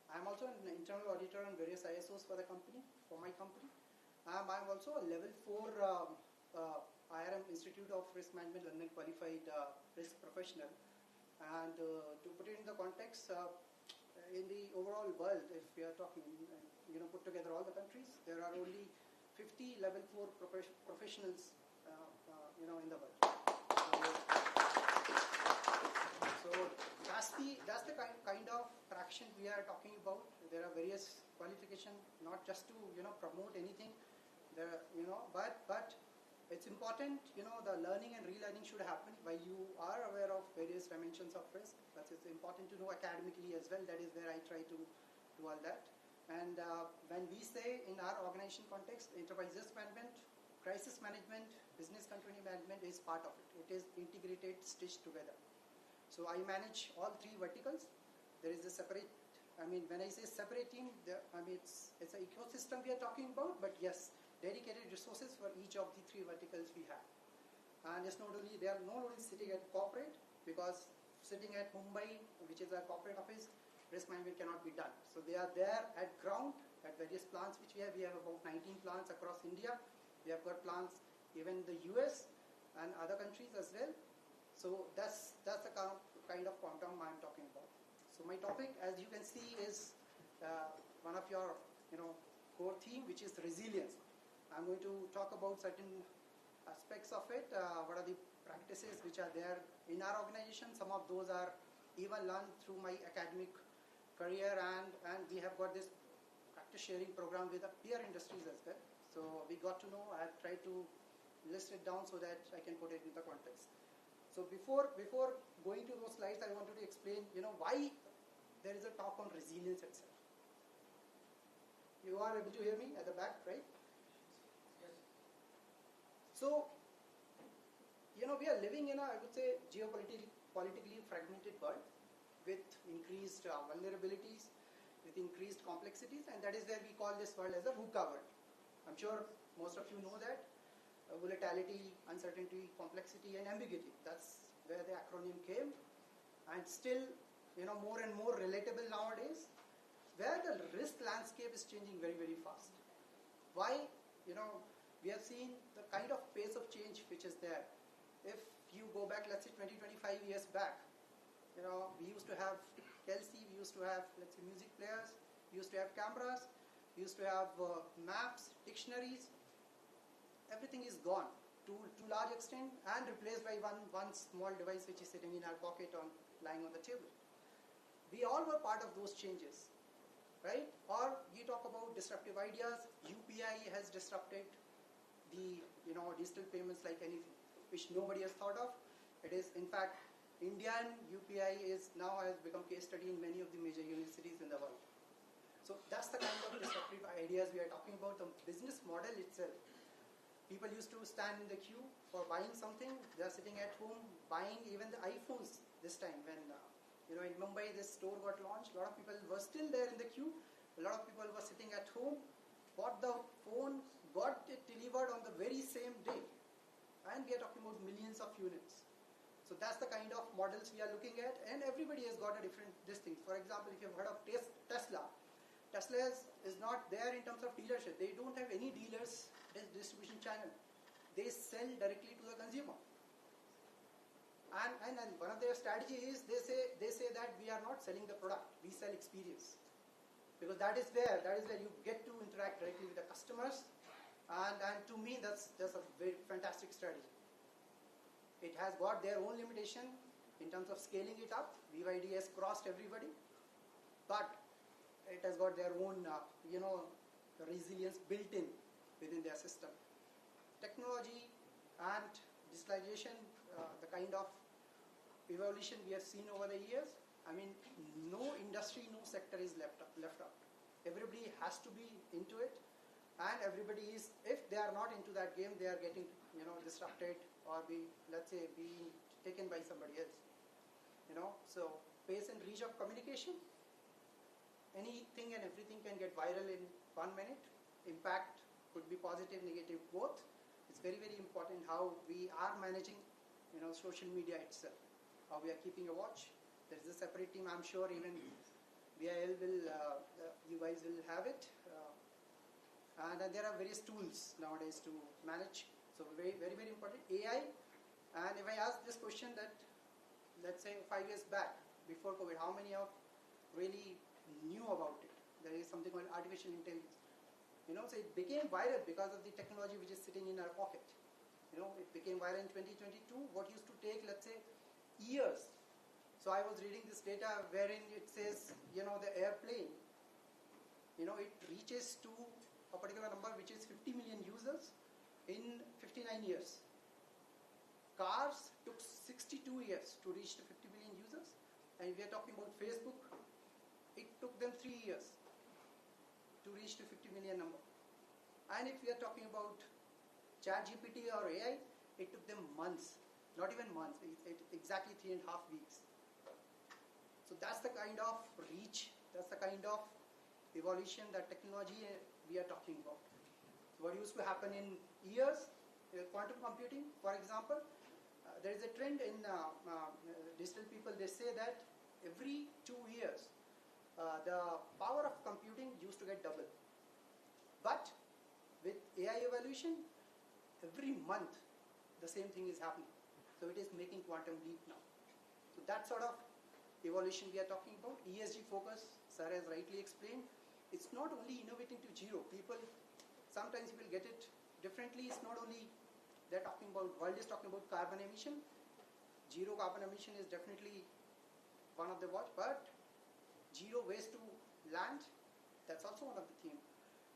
Speaker 5: I'm also an internal auditor on various ISOs for my company. I'm also a level 4 IRM Institute of Risk Management London qualified risk professional. And to put it in the context, in the overall world, if we are talking, put together all the countries, there are only 50 level 4 professionals, in the world. So that's the kind of traction we are talking about. There are various qualifications, not just to promote anything. But it's important, the learning and relearning should happen while you are aware of various dimensions of risk. But it's important to know academically as well. That is where I try to do all that. And when we say in our organization context, enterprise risk management, crisis management, business continuity management is part of it. It is integrated, stitched together. So I manage all 3 verticals. There is a separate, when I say separate team, it's an ecosystem we are talking about, but yes, dedicated resources for each of the 3 verticals we have. And it's not only, they are not only sitting at corporate, because sitting at Mumbai, which is our corporate office, risk management cannot be done. So they are there at ground, at various plants which we have. We have about 19 plants across India. We have got plants even in the US and other countries as well. So that's the kind of quantum I'm talking about. So my topic, as you can see, is one of your core theme, which is resilience. I'm going to talk about certain aspects of it. What are the practices which are there in our organization? Some of those are even learned through my academic career, and we have got this practice sharing program with the peer industries as well. So we got to know. I've tried to list it down so that I can put it in the context. So before going to those slides, I wanted to explain, why there is a talk on resilience itself. You are able to hear me at the back, right? Yes. So, we are living in I would say, geopolitically fragmented world with increased vulnerabilities, with increased complexities, and that is where we call this world as a VUCA world. I'm sure most of you know that. Volatility, uncertainty, complexity, and ambiguity. That's where the acronym came. And still, more and more relatable nowadays, where the risk landscape is changing very, very fast. Why? We have seen the kind of pace of change which is there. If you go back, let's say 20, 25 years back, we used to have Kelsey, we used to have, let's say, music players, we used to have cameras, we used to have maps, dictionaries. Everything is gone to large extent and replaced by one small device which is sitting in our pocket lying on the table. We all were part of those changes, right? Or you talk about disruptive ideas. UPI has disrupted the digital payments like anything, which nobody has thought of. It is, in fact, Indian UPI has become case study in many of the major universities in the world. So that's the kind of disruptive ideas we are talking about. The business model itself. People used to stand in the queue for buying something. They are sitting at home buying even the iPhones this time. When in Mumbai this store got launched, a lot of people were still there in the queue. A lot of people were sitting at home, bought the phone, got it delivered on the very same day, and we are talking about millions of units. So that's the kind of models we are looking at, and everybody has got a different distinct. For example, if you've heard of Tesla is not there in terms of dealership. They don't have any dealers distribution channel. They sell directly to the consumer. And one of their strategies is they say that we are not selling the product, we sell experience. Because that is where you get to interact directly with the customers, and to me that's just a very fantastic strategy. It has got their own limitation in terms of scaling it up. BYD has crossed everybody, but it has got their own, resilience built in within their system. Technology and digitalization, the kind of evolution we have seen over the years, I mean, no industry, no sector is left out. Everybody has to be into it, and everybody is, if they are not into that game, they are getting, disrupted or being taken by somebody else. So pace and reach of communication, anything and everything can get viral in 1 minute. Impact could be positive, negative, both. It's very, very important how we are managing, social media itself, how we are keeping a watch. There is a separate team, I'm sure even BIL will, you guys will have it. And there are various tools nowadays to manage. So very, very, very important. AI, and if I ask this question that, let's say 5 years back, before COVID, how many of really knew about it? There is something called artificial intelligence. So it became viral because of the technology which is sitting in our pocket. It became viral in 2022. What used to take, let's say, years. So I was reading this data wherein it says, the airplane, it reaches to a particular number which is 50 million users in 59 years. Cars took 62 years to reach to 50 million users, and if we are talking about Facebook, it took them 3 years to reach to 50 million number. And if we are talking about ChatGPT or AI, it took them months, not even months, exactly 3.5 weeks. So that's the kind of reach, that's the kind of evolution that technology we are talking about. So what used to happen in years, quantum computing, for example, there is a trend in digital people, they say that every 2 years, the power of computing used to get double. But with AI evolution, every month, the same thing is happening. So it is making quantum leap now. So that sort of evolution we are talking about. ESG focus, sir has rightly explained. It's not only innovating to zero. People, sometimes you will get it differently. It's not only they're talking about, world is talking about carbon emission. Zero carbon emission is definitely one of the watch, but zero waste to land, that's also one of the theme.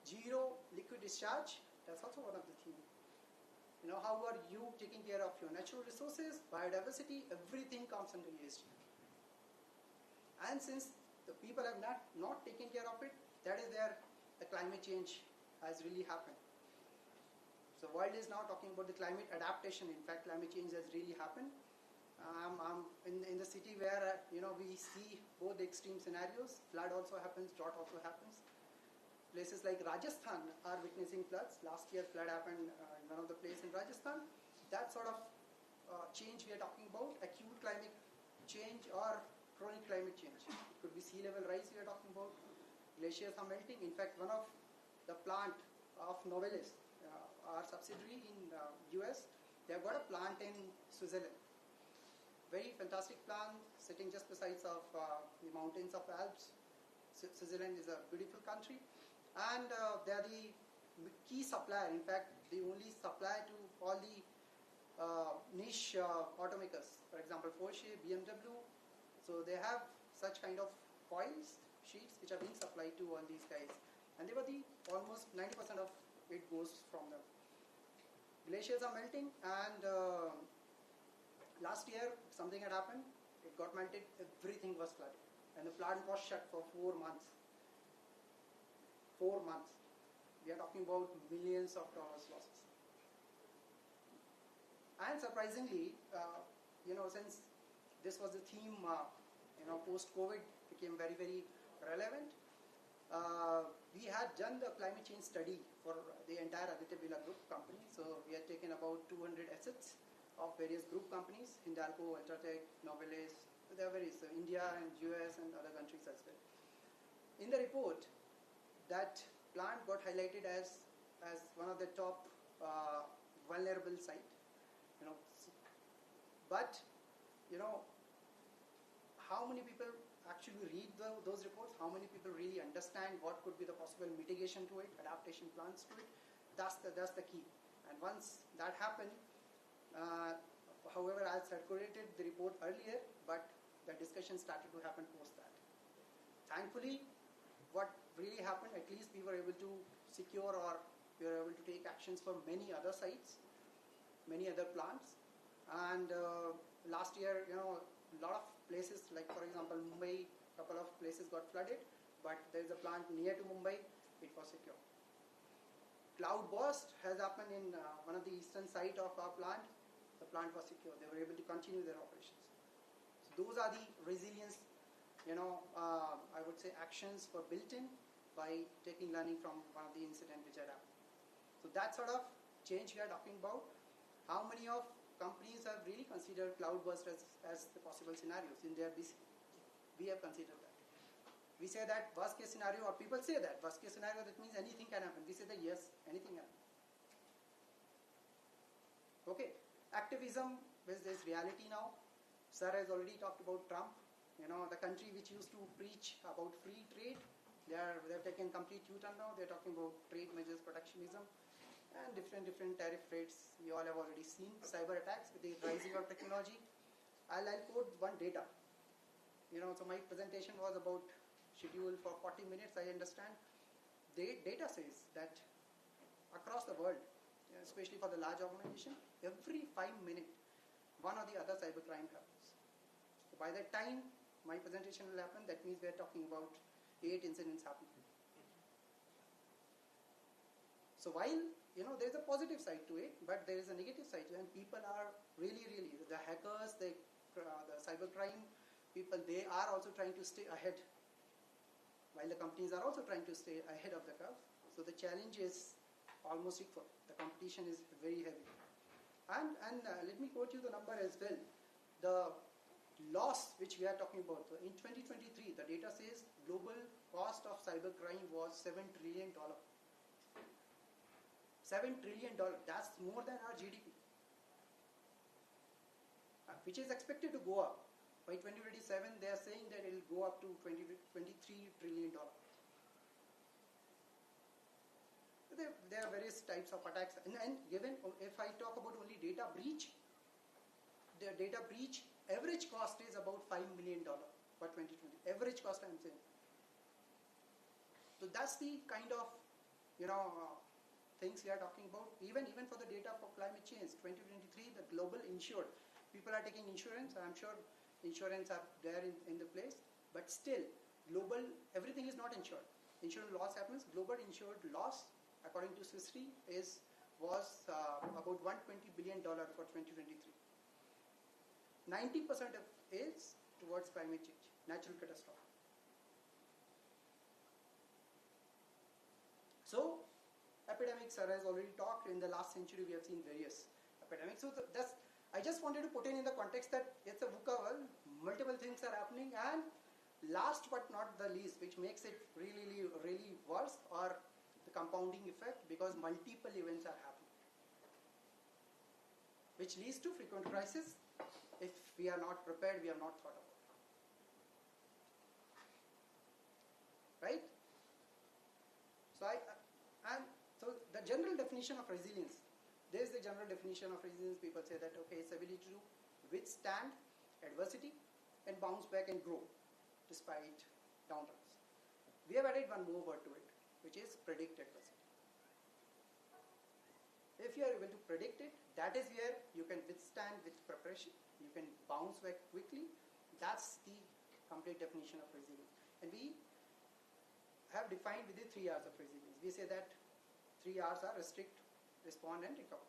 Speaker 5: Zero liquid discharge, that's also one of the theme. How are you taking care of your natural resources, biodiversity, everything comes under ESG. And since the people have not taken care of it, that is where the climate change has really happened. So world is now talking about the climate adaptation. In fact, climate change has really happened. I'm in the city where we see both the extreme scenarios. Flood also happens, drought also happens. Places like Rajasthan are witnessing floods. Last year flood happened in one of the places in Rajasthan. That sort of change we are talking about, acute climate change or chronic climate change. It could be sea level rise we are talking about. Glaciers are melting. In fact, one of the plant of Novelis, our subsidiary in US, they have got a plant in Switzerland. Very fantastic plant sitting just beside of the mountains of Alps. Switzerland is a beautiful country, and they are the key supplier. In fact, they only supply to all the niche automakers. For example, Porsche, BMW. So they have such kind of foils, sheets which are being supplied to all these guys, and they were almost 90% of it goes from them. Glaciers are melting, and last year something had happened. It got melted, everything was flooded, and the plant was shut for 4 months. 4 months. We are talking about millions of dollars losses. And surprisingly, since this was the theme, post-COVID became very, very relevant. We had done the climate change study for the entire Aditya Birla Group company. So we had taken about 200 assets of various group companies, Hindalco, Ultratech, Novelis, there are various, India and US and other countries as well. In the report, that plant got highlighted as one of the top vulnerable site. But how many people actually read those reports? How many people really understand what could be the possible mitigation to it, adaptation plans to it? That's the key. And once that happened, however, I circulated the report earlier, but the discussion started to happen post that. Thankfully, what really happened, at least we were able to secure or we were able to take actions for many other sites, many other plants. And last year, a lot of places, like for example, Mumbai, a couple of places got flooded, but there is a plant near to Mumbai, it was secure. Cloud burst has happened in one of the eastern side of our plant. The plant was secure. They were able to continue their operations. So those are the resilience, I would say actions were built in by taking learning from one of the incidents which had happened. So that sort of change we are talking about. How many of companies have really considered cloud burst as the possible scenarios in their BCAW? We have considered that. We say that worst case scenario, or people say that worst case scenario, that means anything can happen. We say that yes, anything can happen. Okay, activism is reality now. Sir has already talked about Trump. The country which used to preach about free trade, they've taken complete U-turn now. They're talking about trade measures, protectionism, and different tariff rates. You all have already seen cyber attacks with the rising of technology. I'll quote one data. So my presentation was about scheduled for 40 minutes, I understand. The data says that across the world, especially for the large organization, every 5 minutes, one or the other cybercrime happens. So by that time, my presentation will happen. That means we're talking about 8 incidents happening. So while, there's a positive side to it, but there is a negative side to it, and people are really, the hackers, the cybercrime people, they are also trying to stay ahead, while the companies are also trying to stay ahead of the curve. So the challenge is almost equal. The competition is very heavy. And let me quote you the number as well. The loss which we are talking about, in 2023, the data says global cost of cybercrime was $7 trillion. $7 trillion, that's more than our GDP, which is expected to go up. By 2027, they are saying that it will go up to $23 trillion. There are various types of attacks. And given, if I talk about only data breach, the data breach average cost is about $5 million for 2020. Average cost, I'm saying. So that's the kind of, things we are talking about. Even for the data for climate change, 2023, the global insured. People are taking insurance. I'm sure insurance are there in the place, but still, global, everything is not insured. Insurance loss happens. Global insured loss, according to Swiss Re, was about $120 billion for 2023. 90% of is towards climate change, natural catastrophe. So, epidemics, sir has already talked. In the last century, we have seen various epidemics. So I just wanted to put in the context that it's a VUCA world, multiple things are happening, and last but not the least, which makes it really worse, or the compounding effect, because multiple events are happening, which leads to frequent crisis. If we are not prepared, we are not thought about. Right? So the general definition of resilience. There's the general definition of resilience. People say that, okay, it's ability to withstand adversity and bounce back and grow despite downturns. We have added one more word to it, which is predict adversity. If you are able to predict it, that is where you can withstand with preparation. You can bounce back quickly. That's the complete definition of resilience. And we have defined within 3 R's of resilience. We say that 3 R's are restrict, respond, and recover.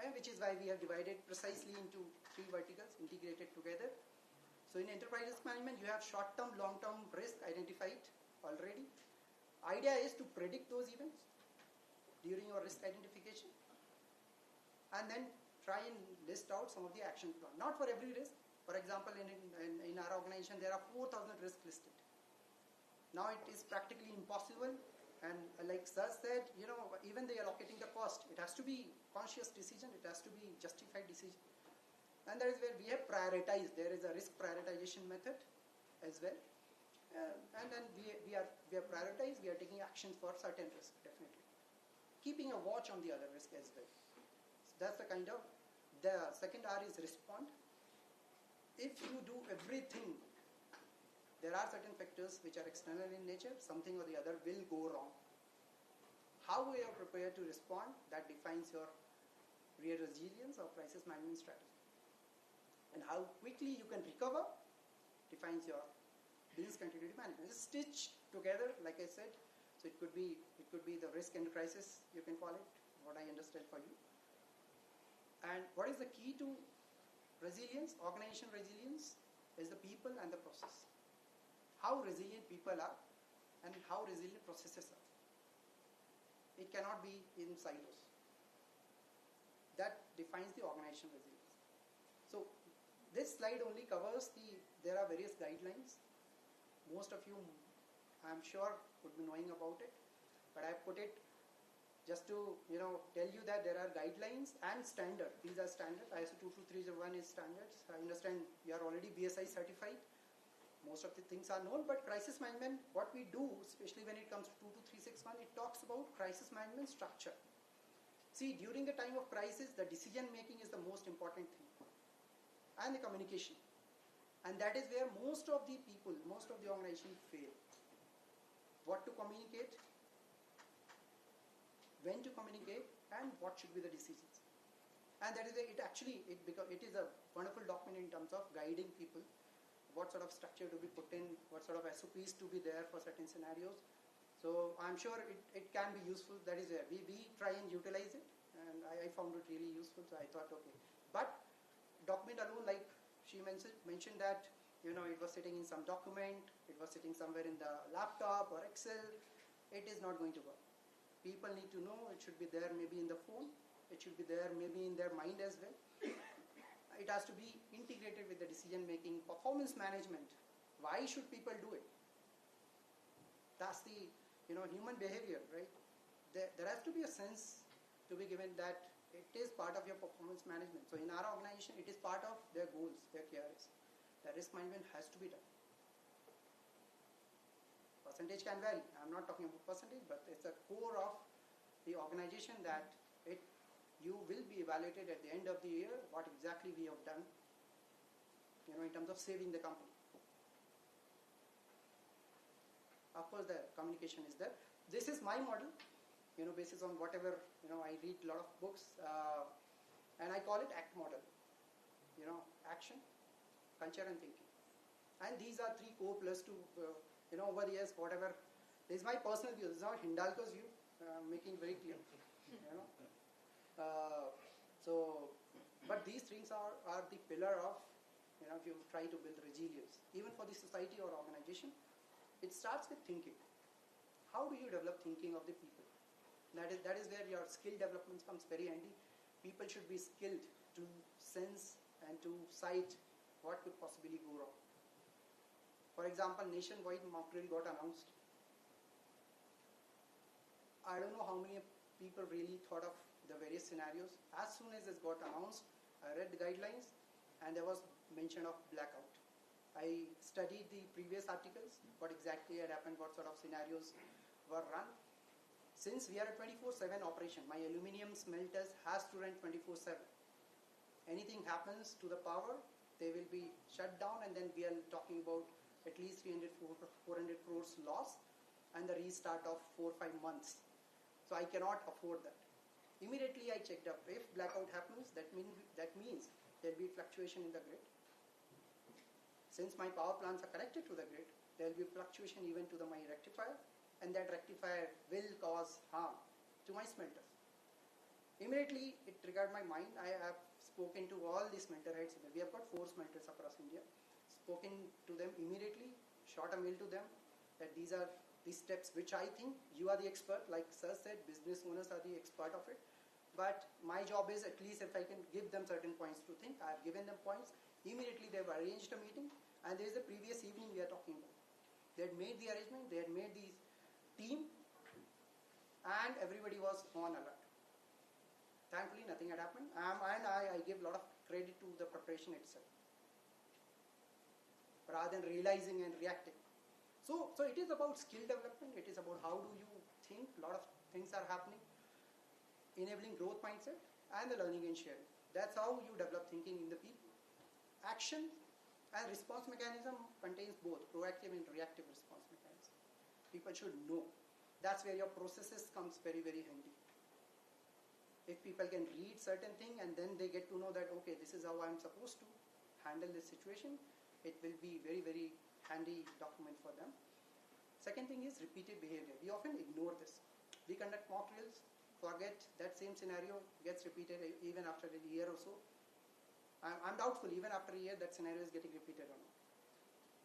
Speaker 5: And which is why we have divided precisely into 3 verticals integrated together. So in enterprise risk management, you have short-term, long-term risk identified already. Idea is to predict those events during your risk identification, and then try and list out some of the action plan. Not for every risk. For example, in our organization, there are 4,000 risks listed. Now it is practically impossible. And like Sir said, even they are allocating the cost. It has to be conscious decision. It has to be justified decision. And that is where we have prioritized. There is a risk prioritization method as well. And then we are prioritized. We are taking actions for certain risks, definitely. keeping a watch on the other risk as well. So that's the kind of, the second R is respond. If you do everything, there are certain factors which are external in nature, something or the other will go wrong. How you are prepared to respond, that defines your real resilience or crisis management strategy. And how quickly you can recover defines your business continuity management. It's stitched together, like I said. So it could be the risk and crisis, you can call it, what I understand for you. And what is the key to resilience, organization resilience, is the people and the process. How resilient people are and how resilient processes are. It cannot be in silos. That defines the organization resilience. So this slide only covers there are various guidelines. Most of you, I'm sure, would be knowing about it, but I put it just to tell you that there are guidelines and standard. These are standard. ISO 22301 is standards. I understand you are already BSI certified. Most of the things are known, but crisis management, what we do, especially when it comes to 22361, it talks about crisis management structure. See, during the time of crisis, the decision making is the most important thing, and the communication. And that is where most of the people, most of the organization fail. What to communicate, when to communicate, and what should be the decisions. And that is where it is a wonderful document in terms of guiding people, what sort of structure to be put in, what sort of SOPs to be there for certain scenarios. So I'm sure it can be useful. That is where we try and utilize it, and I found it really useful, so I thought, okay. But document alone, like she mentioned that it was sitting in some document, it was sitting somewhere in the laptop or Excel, it is not going to work. People need to know, it should be there maybe in the phone, it should be there maybe in their mind as well. It has to be integrated with the decision making, performance management. Why should people do it? That's the human behavior, right? There has to be a sense to be given that it is part of your performance management. So in our organization, it is part of their goals, their KRS. The risk management has to be done. Percentage can vary. I'm not talking about percentage, but it's a core of the organization that you will be evaluated at the end of the year what exactly we have done, in terms of saving the company. Of course, the communication is there. This is my model, basis on whatever, I read a lot of books, and I call it ACT model. Action, culture, and thinking. And these are 3 core plus 2, over the years, whatever. This is my personal view. This is not Hindalco's view. Making very clear. But these things are the pillar of, if you try to build resilience, even for the society or organization. It starts with thinking. How do you develop thinking of the people? That is where your skill development comes very handy. People should be skilled to sense and to sight what could possibly go wrong. For example, nationwide mock drill got announced. I don't know how many people really thought of the various scenarios. As soon as this got announced, I read the guidelines, and there was mention of blackout. I studied the previous articles, what exactly had happened, what sort of scenarios were run. Since we are a 24/7 operation, my aluminium smelters has to run 24/7. Anything happens to the power, they will be shut down, and then we are talking about at least 400 crores loss and the restart of 4-5 months. So I cannot afford that. Immediately I checked up. If blackout happens, that means there will be fluctuation in the grid. Since my power plants are connected to the grid, there will be fluctuation even to my rectifier, and that rectifier will cause harm to my smelters. Immediately it triggered my mind. I have spoken to all the smelter heads. We have got 4 smelters across India. Spoken to them immediately, shot a mail to them that these are the steps which I think you are the expert. Like Sir said, business owners are the expert of it. But my job is, at least if I can give them certain points to think, I have given them points. Immediately they have arranged a meeting, and there is the previous evening we are talking about. They had made the arrangement, they had made the team, and everybody was on alert. Thankfully nothing had happened, and I give a lot of credit to the preparation itself, rather than realizing and reacting. So it is about skill development, it is about how do you think, a lot of things are happening.
Speaker 6: enabling growth mindset, and the learning and sharing. That's how you develop thinking in the people. Action and response mechanism contains both proactive and reactive response mechanism. People should know. That's where your processes comes very, very handy. If people can read certain thing and then they get to know that, okay, this is how I'm supposed to handle this situation, it will be very, very handy document for them. Second thing is repeated behavior. We often ignore this. We conduct mock drills, forget that same scenario gets repeated even after a year or so. I'm doubtful even after a year that scenario is getting repeated or not.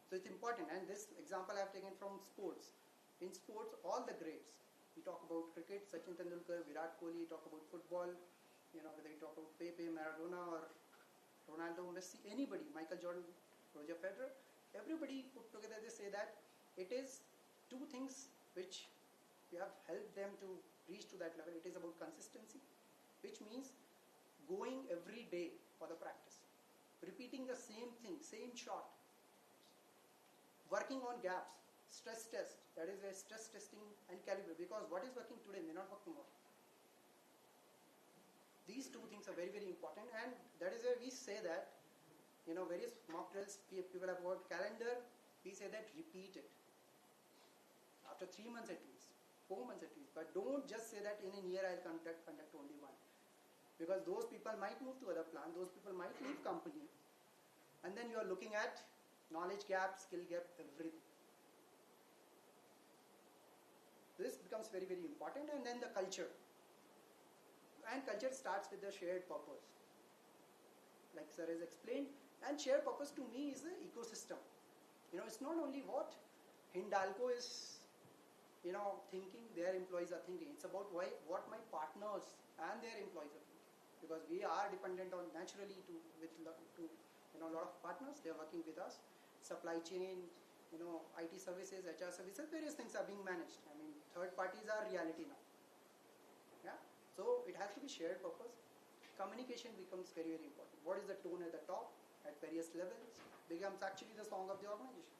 Speaker 6: So it's important, and this example I've taken from sports. In sports, all the greats, we talk about cricket, Sachin Tendulkar, Virat Kohli, talk about football, whether we talk about Pepe, Maradona, or Ronaldo, Messi, anybody, Michael Jordan, Roger Federer, everybody put together, they say that it is two things which we have helped them to reach to that level. It is about consistency, which means going every day for the practice, repeating the same thing, same shot, working on gaps, stress test, that is where stress testing and calibrate, because what is working today may not work tomorrow. These two things are very, very important, and that is where we say that, various mock drills, people have got calendar, we say that repeat it. After 3 months at least, 4 months at least, but don't just say that in a year I'll conduct only one. Because those people might move to other plant, those people might leave company, and then you are looking at knowledge gap, skill gap, everything. This becomes very, very important, and then the culture. And culture starts with the shared purpose. Like sir has explained, and shared purpose to me is the ecosystem. It's not only what Hindalco is, thinking, their employees are thinking. It's about what my partners and their employees are thinking. Because we are dependent on naturally to a lot of partners. They are working with us. Supply chain, IT services, HR services, various things are being managed. I mean, third parties are reality now. Yeah. So it has to be shared purpose. Communication becomes very, very important. What is the tone at the top, at various levels, becomes actually the song of the organization.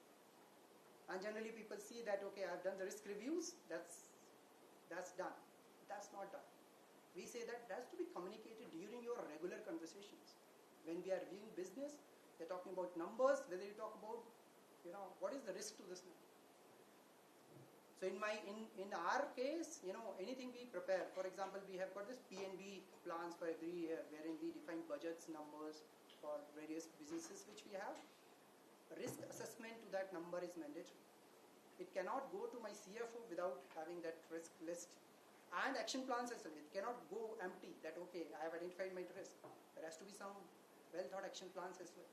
Speaker 6: And generally people see that, okay, I've done the risk reviews, that's done. That's not done. We say that has to be communicated during your regular conversations. When we are reviewing business, we're talking about numbers, whether you talk about, what is the risk to this now? So in our case, anything we prepare, for example, we have got this P&B plans for every year, wherein we define budgets, numbers for various businesses which we have. Risk assessment to that number is mandatory. It cannot go to my CFO without having that risk list. And action plans as well. It cannot go empty that, okay, I have identified my risk. There has to be some well thought action plans as well.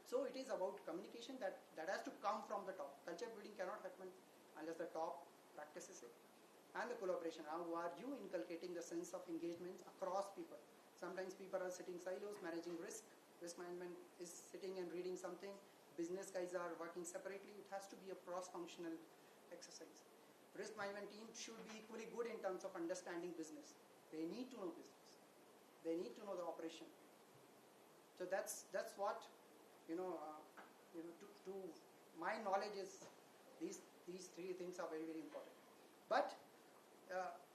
Speaker 6: So it is about communication that has to come from the top. Culture building cannot happen unless the top practices it. And the collaboration. How are you inculcating the sense of engagement across people? Sometimes people are sitting silos, managing risk. Risk management is sitting and reading something. Business guys are working separately. It has to be a cross-functional exercise. Risk management team should be equally good in terms of understanding business. They need to know business. They need to know the operation. So that's what to my knowledge is these three things are very, very important. But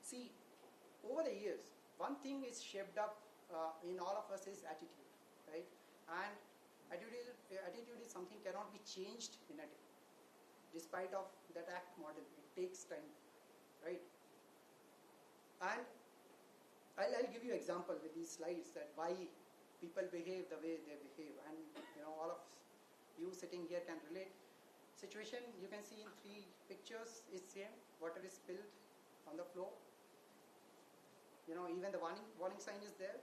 Speaker 6: see, over the years, one thing is shaped up in all of us is attitude, right? And attitude is something cannot be changed in a day. Despite of that ACT model, it takes time, right? And I'll give you example with these slides that why people behave the way they behave, and all of you sitting here can relate. Situation you can see in 3 pictures is same. Water is spilled on the floor. Even the warning sign is there.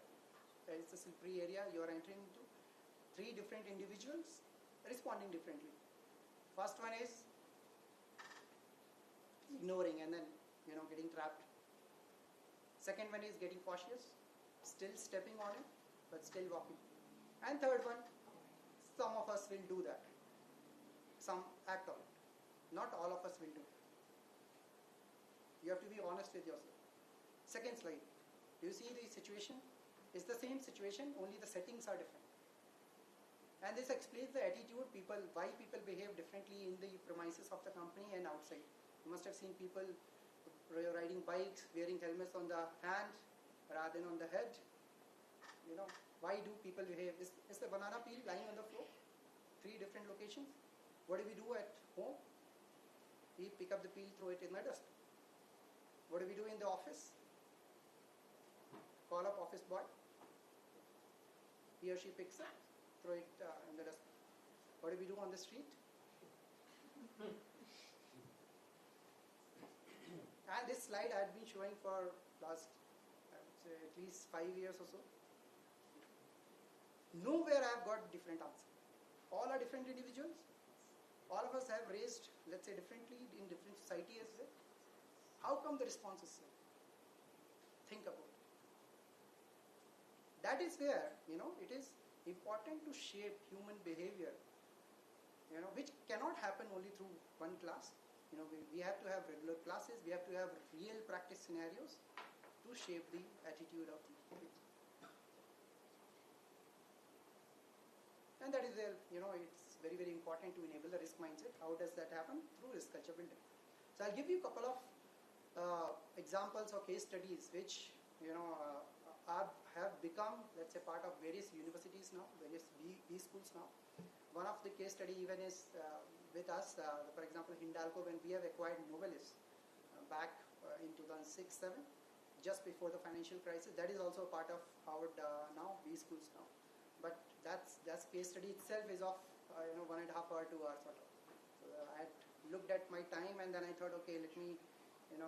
Speaker 6: There is a slippery area you are entering into. 3 different individuals responding differently. First one is ignoring and then getting trapped. Second one is getting cautious, still stepping on it, but still walking. And third one, some of us will do that. Some act on it. Not all of us will do it. You have to be honest with yourself. Second slide. Do you see the situation? It's the same situation, only the settings are different. And this explains the attitude, why people behave differently in the premises of the company and outside. You must have seen people riding bikes, wearing helmets on the hand rather than on the head. Why do people behave? Is the banana peel lying on the floor? 3 different locations. What do we do at home? We pick up the peel, throw it in the dust. What do we do in the office? Call up office boy. He or she picks it, throw it in the dust. What do we do on the street? And this slide I had been showing for last, I would say, at least 5 years or so. Nowhere I have got different answer. All are different individuals. All of us have raised, let's say, differently in different society as well. How come the response is same? Think about it. That is where, it is important to shape human behavior, which cannot happen only through one class. We have to have regular classes, we have to have real practice scenarios to shape the attitude of the people. And that is where, it's very, very important to enable the risk mindset. How does that happen? Through risk culture building. So I'll give you a couple of examples or case studies which, have become, let's say, part of various universities now, various B schools now. One of the case study even is with us, for example, Hindalco, when we have acquired Novelis back in 2006-07, just before the financial crisis. That is also a part of Howard now, B schools now. But that's case study itself is of 1.5 hour, 2 hours sort of. So I had looked at my time and then I thought, okay, let me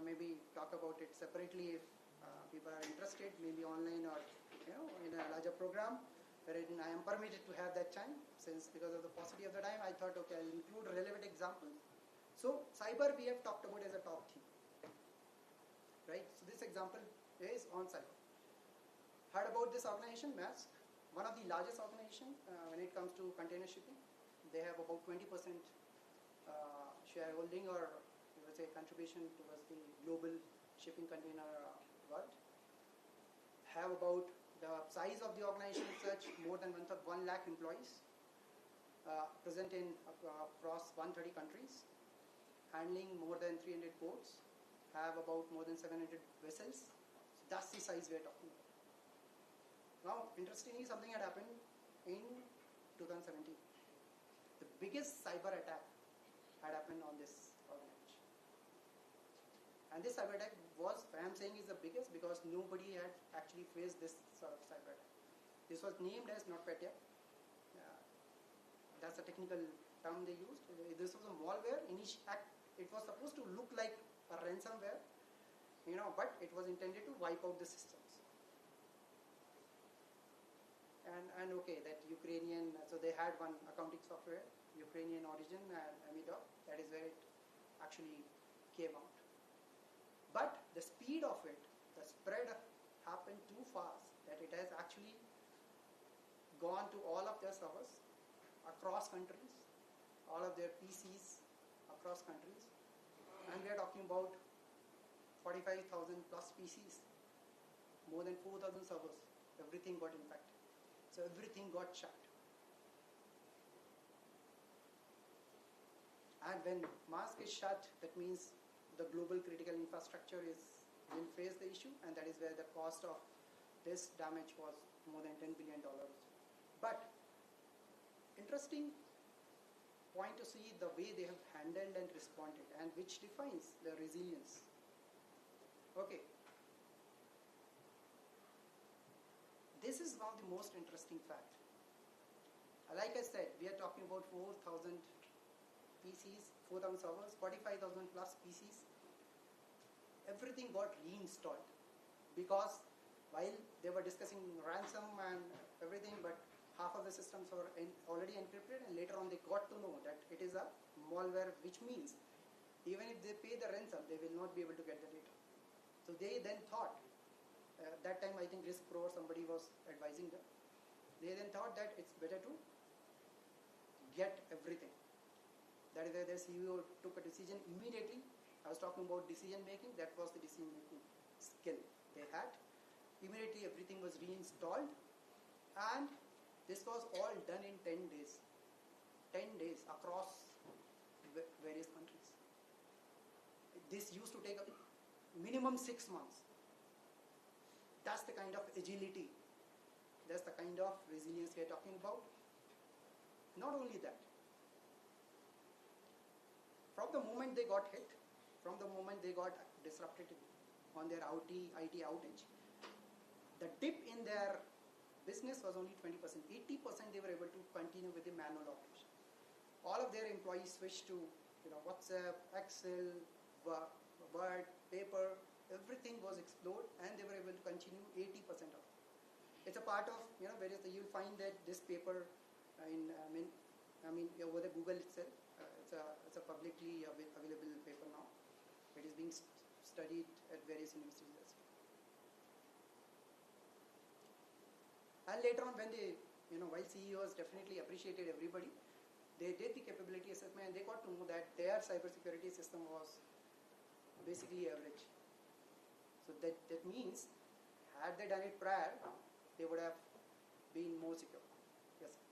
Speaker 6: maybe talk about it separately if people are interested, maybe online or in a larger program wherein I am permitted to have that time. Since because of the paucity of the time, I thought, okay, I'll include relevant examples. So cyber we have talked about as a top theme, right? So this example is on cyber. Heard about this organization, Maersk, one of the largest organizations when it comes to container shipping. They have about 20% shareholding or let's say contribution towards the global shipping container world. Have about the size of the organization is such more than 1 lakh employees, present in across 130 countries, handling more than 300 ports, have about more than 700 vessels. So that's the size we are talking about. Now, interestingly, something had happened in 2017. The biggest cyber attack had happened on this organization. And this cyber attack was, I am saying, is the biggest because nobody had actually faced this sort of cyber attack. This was named as NotPetya. That's a technical term they used. This was a malware. It was supposed to look like a ransomware, but it was intended to wipe out the systems. And okay, that Ukrainian, so they had one accounting software, Ukrainian origin and Amidov, that is where it actually came out. But the speed of it, the spread happened too fast that it has actually gone to all of their servers across countries, all of their PCs across countries, and we are talking about 45,000 plus PCs, more than 4,000 servers, everything got infected. So everything got shut. And when Maersk is shut, that means the global critical infrastructure will face the issue, and that is where the cost of this damage was more than $10 billion. But interesting point to see the way they have handled and responded, and which defines the resilience. Okay. This is one of the most interesting fact. Like I said, we are talking about 4,000 PCs, 4,000 servers, 45,000 plus PCs. Everything got reinstalled because while they were discussing ransom and everything, but half of the systems were already encrypted, and later on they got to know that it is a malware, which means even if they pay the ransom, they will not be able to get the data. So they then thought, that time I think Risk Pro or somebody was advising them, they then thought that it's better to get everything. That is why their CEO took a decision immediately. I was talking about decision making, that was the decision making skill they had. Immediately everything was reinstalled, and this was all done in 10 days. 10 days across various countries. This used to take minimum 6 months. That's the kind of agility, that's the kind of resilience we are talking about. Not only that, from the moment they got hit, from the moment they got disrupted on their IT outage, the dip in their business was only 20%. 80% they were able to continue with the manual operation. All of their employees switched to WhatsApp, Excel, Word, paper, everything was explored, and they were able to continue 80% of it. It's a part of various. You'll find that this paper over the Google itself. It's a publicly available paper now. It is being studied at various universities as well. And later on, when they, while CEOs definitely appreciated everybody, they did the capability assessment and they got to know that their cybersecurity system was basically average. So that means, had they done it prior, they would have been more secure. Yes, sir.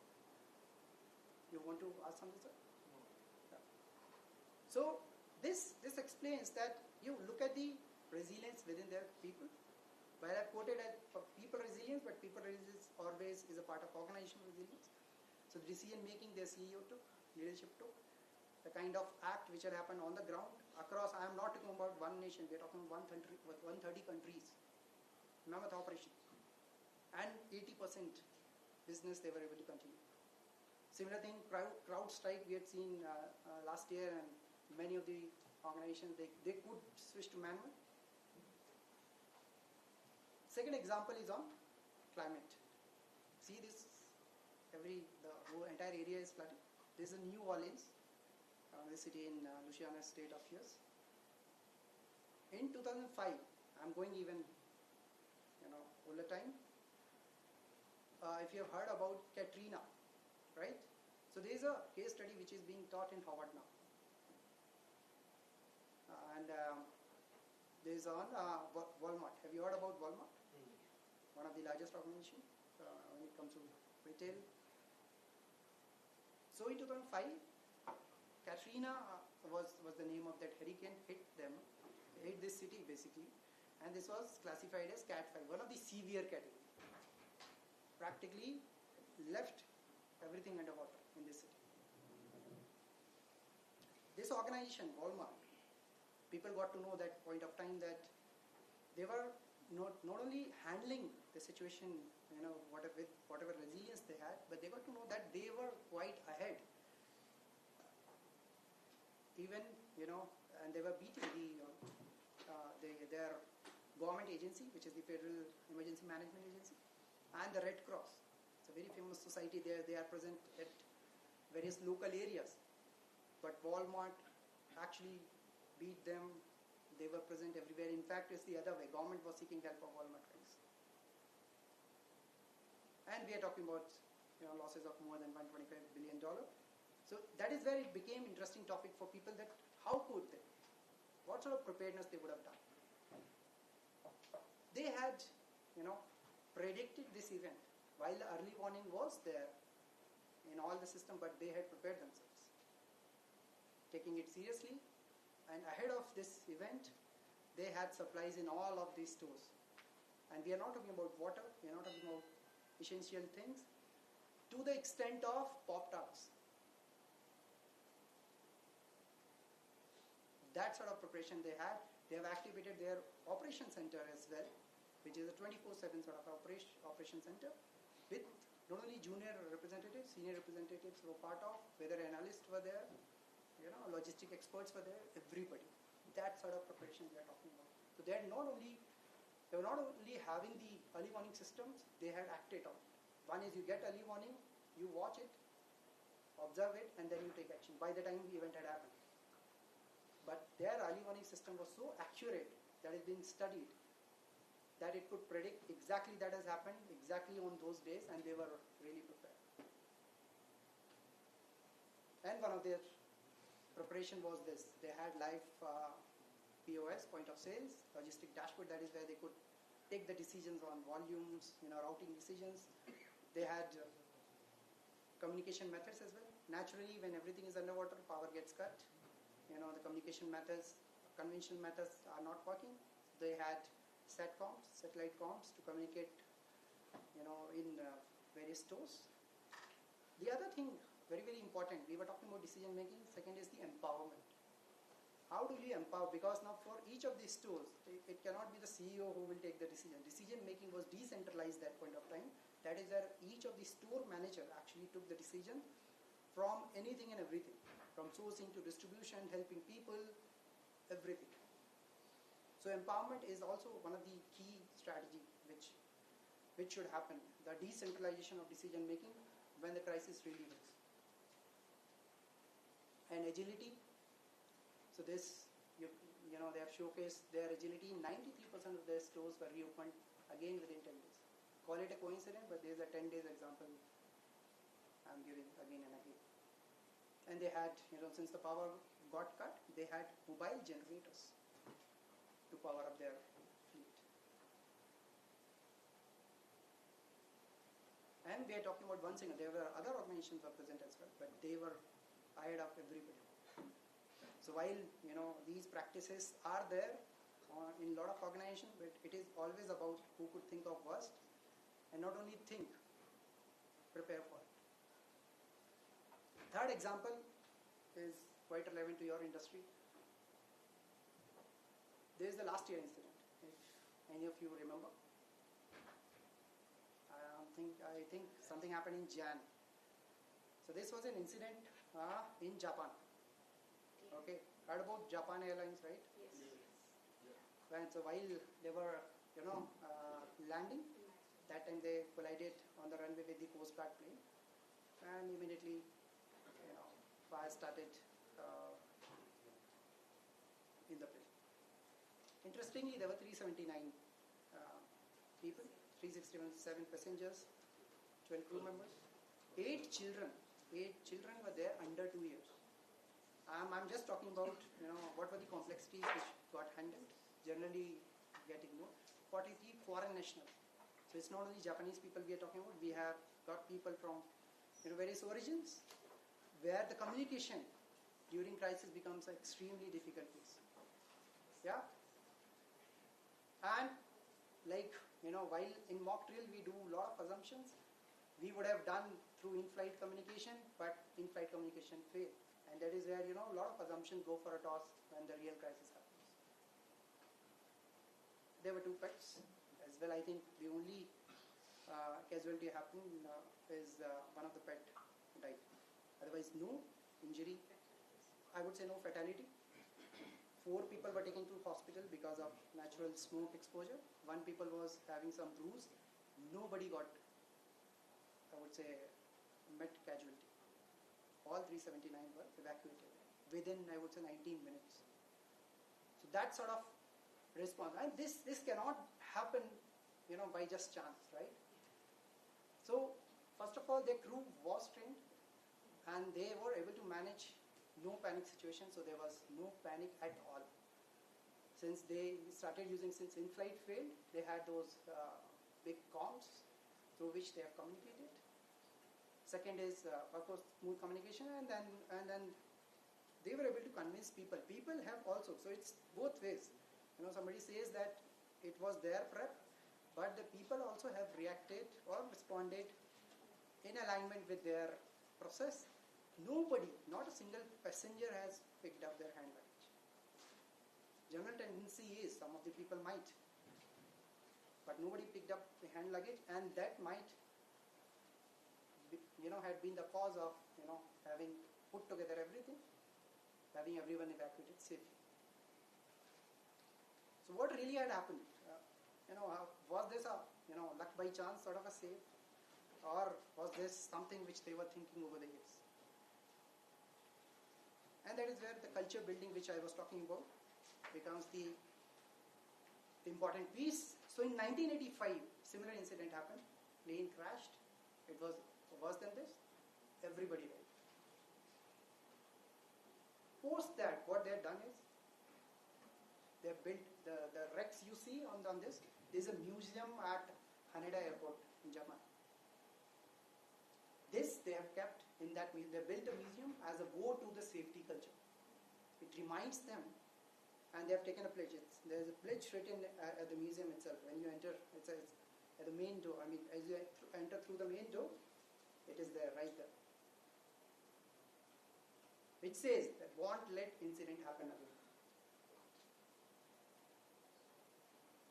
Speaker 6: You want to ask something, sir? No. Yeah. So this explains that you look at the resilience within their people. While I've quoted as people resilience, but people resilience always is a part of organizational resilience. So the decision making their CEO took, leadership took, the kind of act which had happened on the ground across. I am not talking about one nation. We are talking about 130 countries. Mammoth operation, and 80% business they were able to continue. Similar thing, CrowdStrike we had seen last year, and many of the organizations they could switch to manual. Second example is on climate. See this, the whole entire area is flooded. This is New Orleans, the city in Louisiana state of US. In 2005, I'm going even older time. If you have heard about Katrina, right? So there is a case study which is being taught in Harvard now, and there is on Walmart. Have you heard about Walmart? One of the largest organizations when it comes to retail. So in 2005, Katrina was the name of that hurricane, hit this city basically, and this was classified as Cat 5, one of the severe category. Practically left everything underwater in this city. This organization, Walmart, people got to know that point of time that they were not only handling the situation, with whatever resilience they had, but they got to know that they were quite ahead. Even, and they were beating their government agency, which is the Federal Emergency Management Agency, and the Red Cross. It's a very famous society there. They are present at various local areas. But Walmart actually beat them. They were present everywhere. In fact, it's the other way. Government was seeking help of Walmart guys. And we are talking about losses of more than $125 billion. So that is where it became interesting topic for people, that how could they? What sort of preparedness they would have done? They had, predicted this event while the early warning was there in all the system, but they had prepared themselves, taking it seriously. And ahead of this event, they had supplies in all of these stores. And we are not talking about water, we are not talking about essential things, to the extent of Pop-Tarts. That sort of preparation they had. They have activated their operation center as well, which is a 24/7 sort of operation center, with not only junior representatives, senior representatives were part of, weather analysts were there, logistic experts were there, everybody. That sort of preparation we are talking about. So they were not only having the early warning systems, they had acted on it. One is you get early warning, you watch it, observe it, and then you take action by the time the event had happened. But their early warning system was so accurate that it's been studied, that it could predict exactly that has happened exactly on those days, and they were really prepared. And one of their preparation was this. They had live POS, point of sales, logistic dashboard, that is where they could take the decisions on volumes, routing decisions. They had communication methods as well. Naturally, when everything is underwater, power gets cut. The communication methods conventional methods are not working. They had satellite comms to communicate, in various stores. The other thing, very, very important, we were talking about decision making. Second is the empowerment. How do you empower? Because now for each of these stores, it cannot be the CEO who will take the decision. Decision making was decentralized at that point of time. That is where each of the store manager actually took the decision from anything and everything, from sourcing to distribution, helping people, everything. So empowerment is also one of the key strategy which should happen. The decentralization of decision making when the crisis really hits. And agility. So this, they have showcased their agility. 93% of their stores were reopened again within 10 days. Call it a coincidence, but there's a 10 days example I'm giving again and again. And they had, since the power got cut, they had mobile generators to power up their fleet. And we are talking about one single. There were other organizations were present as well, but they were hired up everybody. So while these practices are there in a lot of organizations, but it is always about who could think of worst, and not only think, prepare for it. Third example is quite relevant to your industry. There is the last year incident, if any of you remember. I think something happened in Jan. So this was an incident in Japan. Okay, heard about Japan Airlines, right?
Speaker 1: Yes.
Speaker 6: And so while they were, landing, that time they collided on the runway with the Coast Guard plane, and immediately, fire started in the plane. Interestingly, there were 379 people, 367 passengers, 12 crew members, 8 children. 8 children were there under 2 years. I'm just talking about, what were the complexities which got handled, generally get ignored. 43 foreign nationals. So it's not only Japanese people we are talking about, we have got people from various origins, where the communication during crisis becomes an extremely difficult piece. Yeah? And while in mock drill we do a lot of assumptions, we would have done through in-flight communication, but in-flight communication failed. And that is where, a lot of assumptions go for a toss when the real crisis happens. There were 2 pets as well. I think the only casualty happened is one of the pet died. Otherwise, no injury. I would say no fatality. 4 people were taken to hospital because of natural smoke exposure. 1 people was having some bruise. Nobody got, I would say, met casualty. All 379 were evacuated within, I would say, 19 minutes. So that sort of response. And this cannot happen, by just chance, right? So, first of all, their crew was trained, and they were able to manage no panic situation, so there was no panic at all. Since they started using, since in-flight failed, they had those big comms through which they have communicated. Second is, of course, smooth communication, and then they were able to convince people. People have also, so it's both ways. Somebody says that it was their prep, but the people also have reacted or responded in alignment with their process. Nobody, not a single passenger has picked up their hand luggage. General tendency is some of the people might, but nobody picked up the hand luggage, and that might had been the cause of, having put together everything, having everyone evacuated safely. So what really had happened? Was this a, luck by chance sort of a save? Or was this something which they were thinking over the years? And that is where the culture building which I was talking about becomes the important piece. So in 1985, similar incident happened. Plane crashed. It was worse than this. Everybody died. Post that, what they have done is, they have built the wrecks you see on this. There is a museum at Haneda Airport in Japan. This they have kept in that museum. They built a museum as a vote to the safety culture. It reminds them, and they have taken a pledge. There's a pledge written at the museum itself. When you enter, it's at the main door. I mean, as you enter through the main door, it is there, right there. Which says that won't let incident happen again.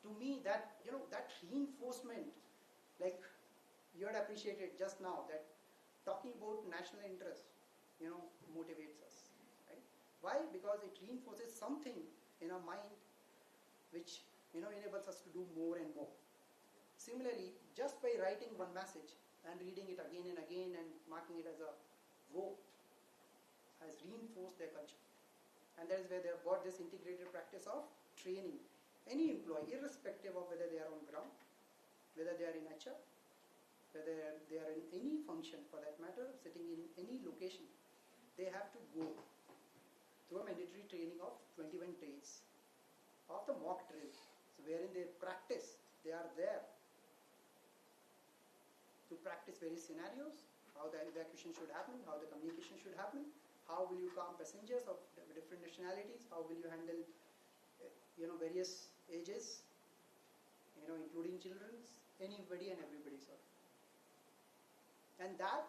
Speaker 6: To me, that that reinforcement, like you had appreciated just now, that talking about national interest, motivates us, right? Why? Because it reinforces something in our mind, which enables us to do more and more. Similarly, just by writing one message and reading it again and again and marking it as a go, has reinforced their culture, and that is where they have got this integrated practice of training any employee, irrespective of whether they are on ground, whether they are in HR, whether they are in any function for that matter, sitting in any location, they have to go through a mandatory training of 21 days of the mock drill. So wherein they practice, they are there to practice various scenarios, how the evacuation should happen, how the communication should happen, how will you calm passengers of different nationalities, how will you handle various ages, including children, anybody and everybody, sir. And that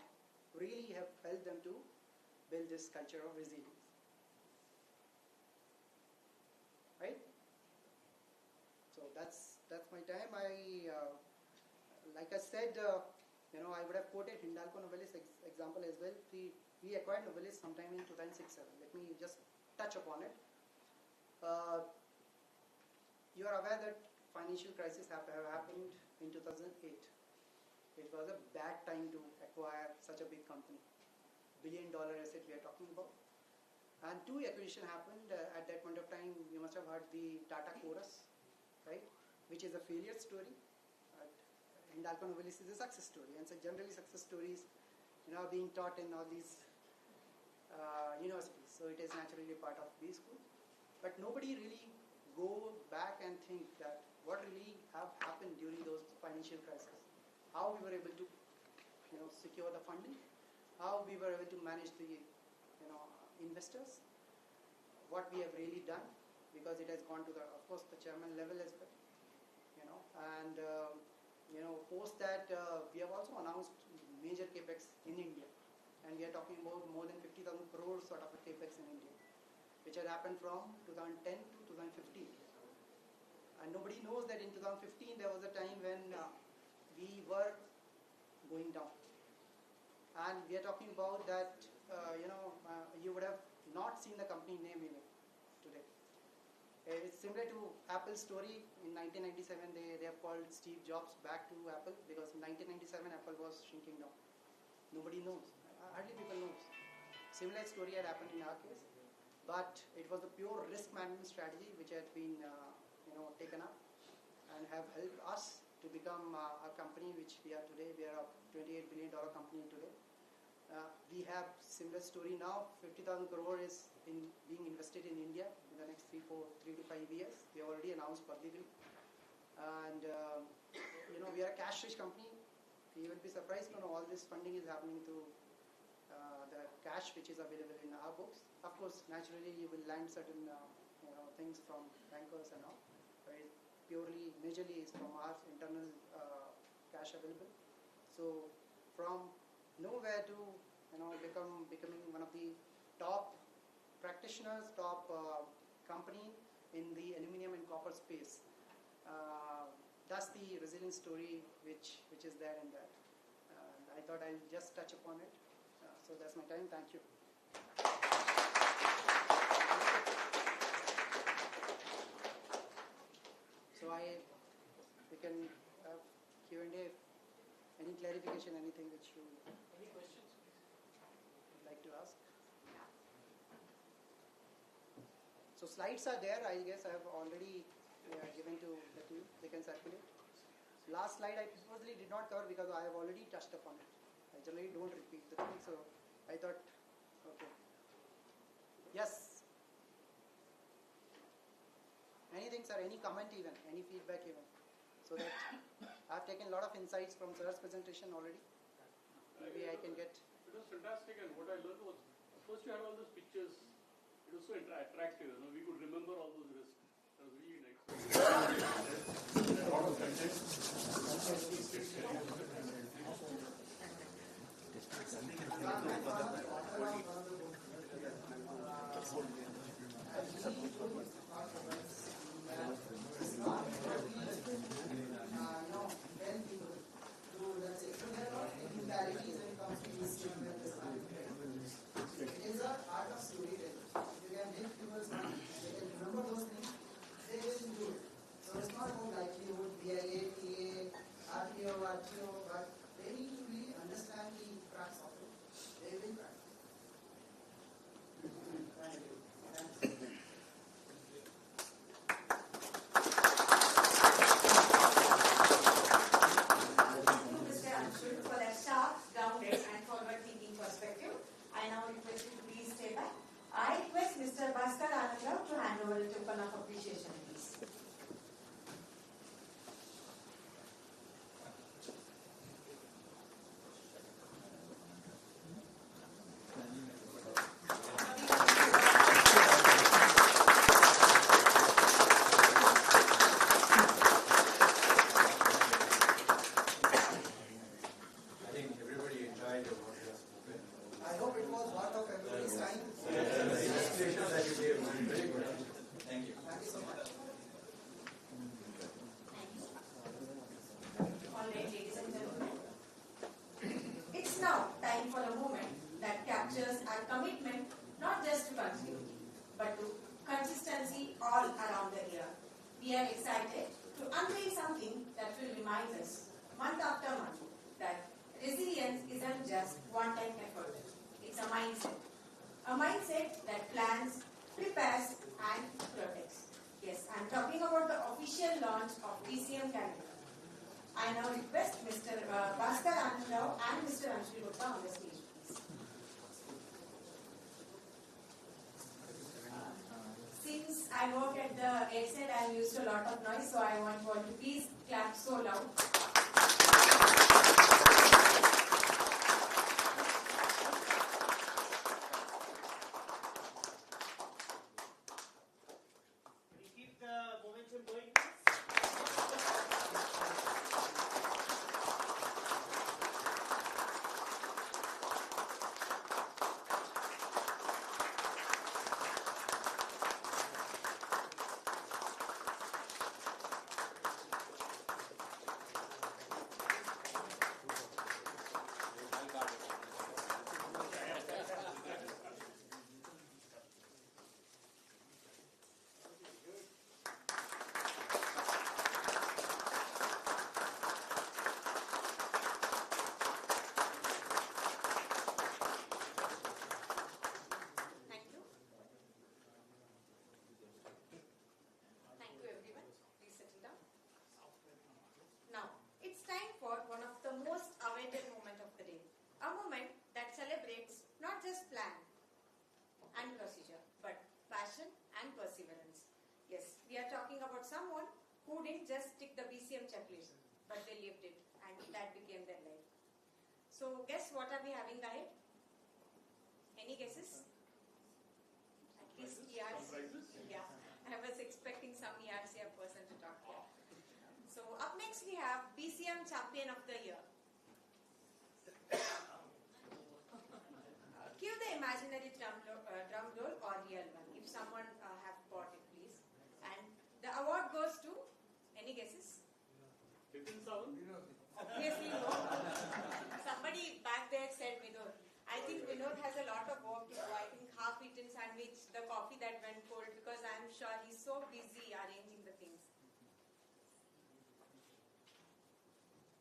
Speaker 6: really have helped them to build this culture of resilience. Right? So that's my time. Like I said, I would have quoted Hindalco Novelis example as well. We acquired Novelis sometime in 2006-07. Let me just touch upon it. You are aware that financial crisis have happened in 2008. It was a bad time to acquire such a big company. $1 billion asset we are talking about. And two acquisition happened at that point of time. You must have heard the Tata Chorus, right? Which is a failure story. Hindalco Novelis is a success story. And so generally success stories are being taught in all these universities. So it is naturally a part of B school. But nobody really go back and think that what really have happened during those financial crises, how we were able to secure the funding, how we were able to manage the investors, what we have really done, because it has gone to of course the chairman level as well, and post that we have also announced major capex in India, and we are talking about more than 50,000 crores sort of a capex in India, which had happened from 2010 to 2015. And nobody knows that in 2015 there was a time when we were going down. And we are talking about that, you would have not seen the company name even today. It's similar to Apple's story. In 1997, they have called Steve Jobs back to Apple, because in 1997 Apple was shrinking down. Nobody knows. Hardly people knows. Similar story had happened in our case. But it was the pure risk management strategy which had been taken up and have helped us to become a company which we are today. We are a $28 billion company today. We have similar story now. 50,000 crore is being invested in India in the next 3 to 5 years. We have already announced publicly. And we are a cash-rich company. You will be surprised to know all this funding is happening through the cash which is available in our books. Of course, naturally, you will land certain things from bankers and all. Purely, majorly is from our internal cash available. So, from nowhere to becoming one of the top practitioners, top company in the aluminium and copper space. That's the resilience story which is there in that. I thought I'll just touch upon it. So that's my time. Thank you. So we can have Q&A. Any clarification, anything which you...
Speaker 7: Any questions, please?
Speaker 6: Would like to ask? So slides are there. I guess I have already given to the team. They can circulate. Last slide I purposely did not cover because I have already touched upon it. I generally don't repeat the thing, so I thought, okay. Yes? Anything, sir? Any comment even? Any feedback even? So that I've taken a lot of insights from sir's presentation already. Maybe I can get...
Speaker 7: It was fantastic, and what I learned was, first you had all those pictures It was so attractive. We could remember all those risks. That was really nice.
Speaker 5: It is a art of storytelling. You can make people smile, they can remember those things, they will do it. So it's not about likelihood, BIA, PA, RPO, RTO, but they need to really understand the cracks of it. They will crack. Thank you. Thank you.
Speaker 1: Mr. Anshul for that sharp, grounded and forward-thinking perspective. I now request you to please stay back. I request Mr. Bhaskar Anandrao to hand over the token of appreciation, please.
Speaker 8: I think everybody enjoyed what you have spoken.
Speaker 5: I hope it was worth of everybody's time.
Speaker 8: The illustration that you gave was very good. Thank you.
Speaker 5: Thank you so much.
Speaker 1: All right, ladies and gentlemen. It's now time for a moment that captures our commitment not just to continuity, but to consistency all around the year. We are excited to unveil something that will remind us, month after month, that resilience isn't just one-time effort. It's a mindset. A mindset that plans, prepares, and protects. Yes, I'm talking about the official launch of BCM calendar. I now request Mr. Bhaskar Anandrao and Mr. Anshul Gupta on the stage, please. Since I work at the headset, I'm used to a lot of noise, so I want you all to please clap so loud.
Speaker 9: We keep the momentum going, please.
Speaker 1: Thank you. Thank you, everyone. Please settle down. Now, it's time for one of the most awaited moments of the day. A moment that celebrates not just plan and procedure, but passion and perseverance. Yes, we are talking about someone who didn't just tick the BCM checklist, but they lived it, and that became their life. So, guess what are we having ahead? Any guesses? At least ERC. Yeah, I was expecting some ERCF person to talk here. So up next we have BCM Champion of the Year. Cue the imaginary drum roll or real one. If someone have bought it, please. And the award goes to, any guesses? Obviously no. Somebody back there said Vinod. I think Vinod has a lot of work to do. I think half-eaten sandwich, the coffee that went cold, because I'm sure he's so busy arranging the things.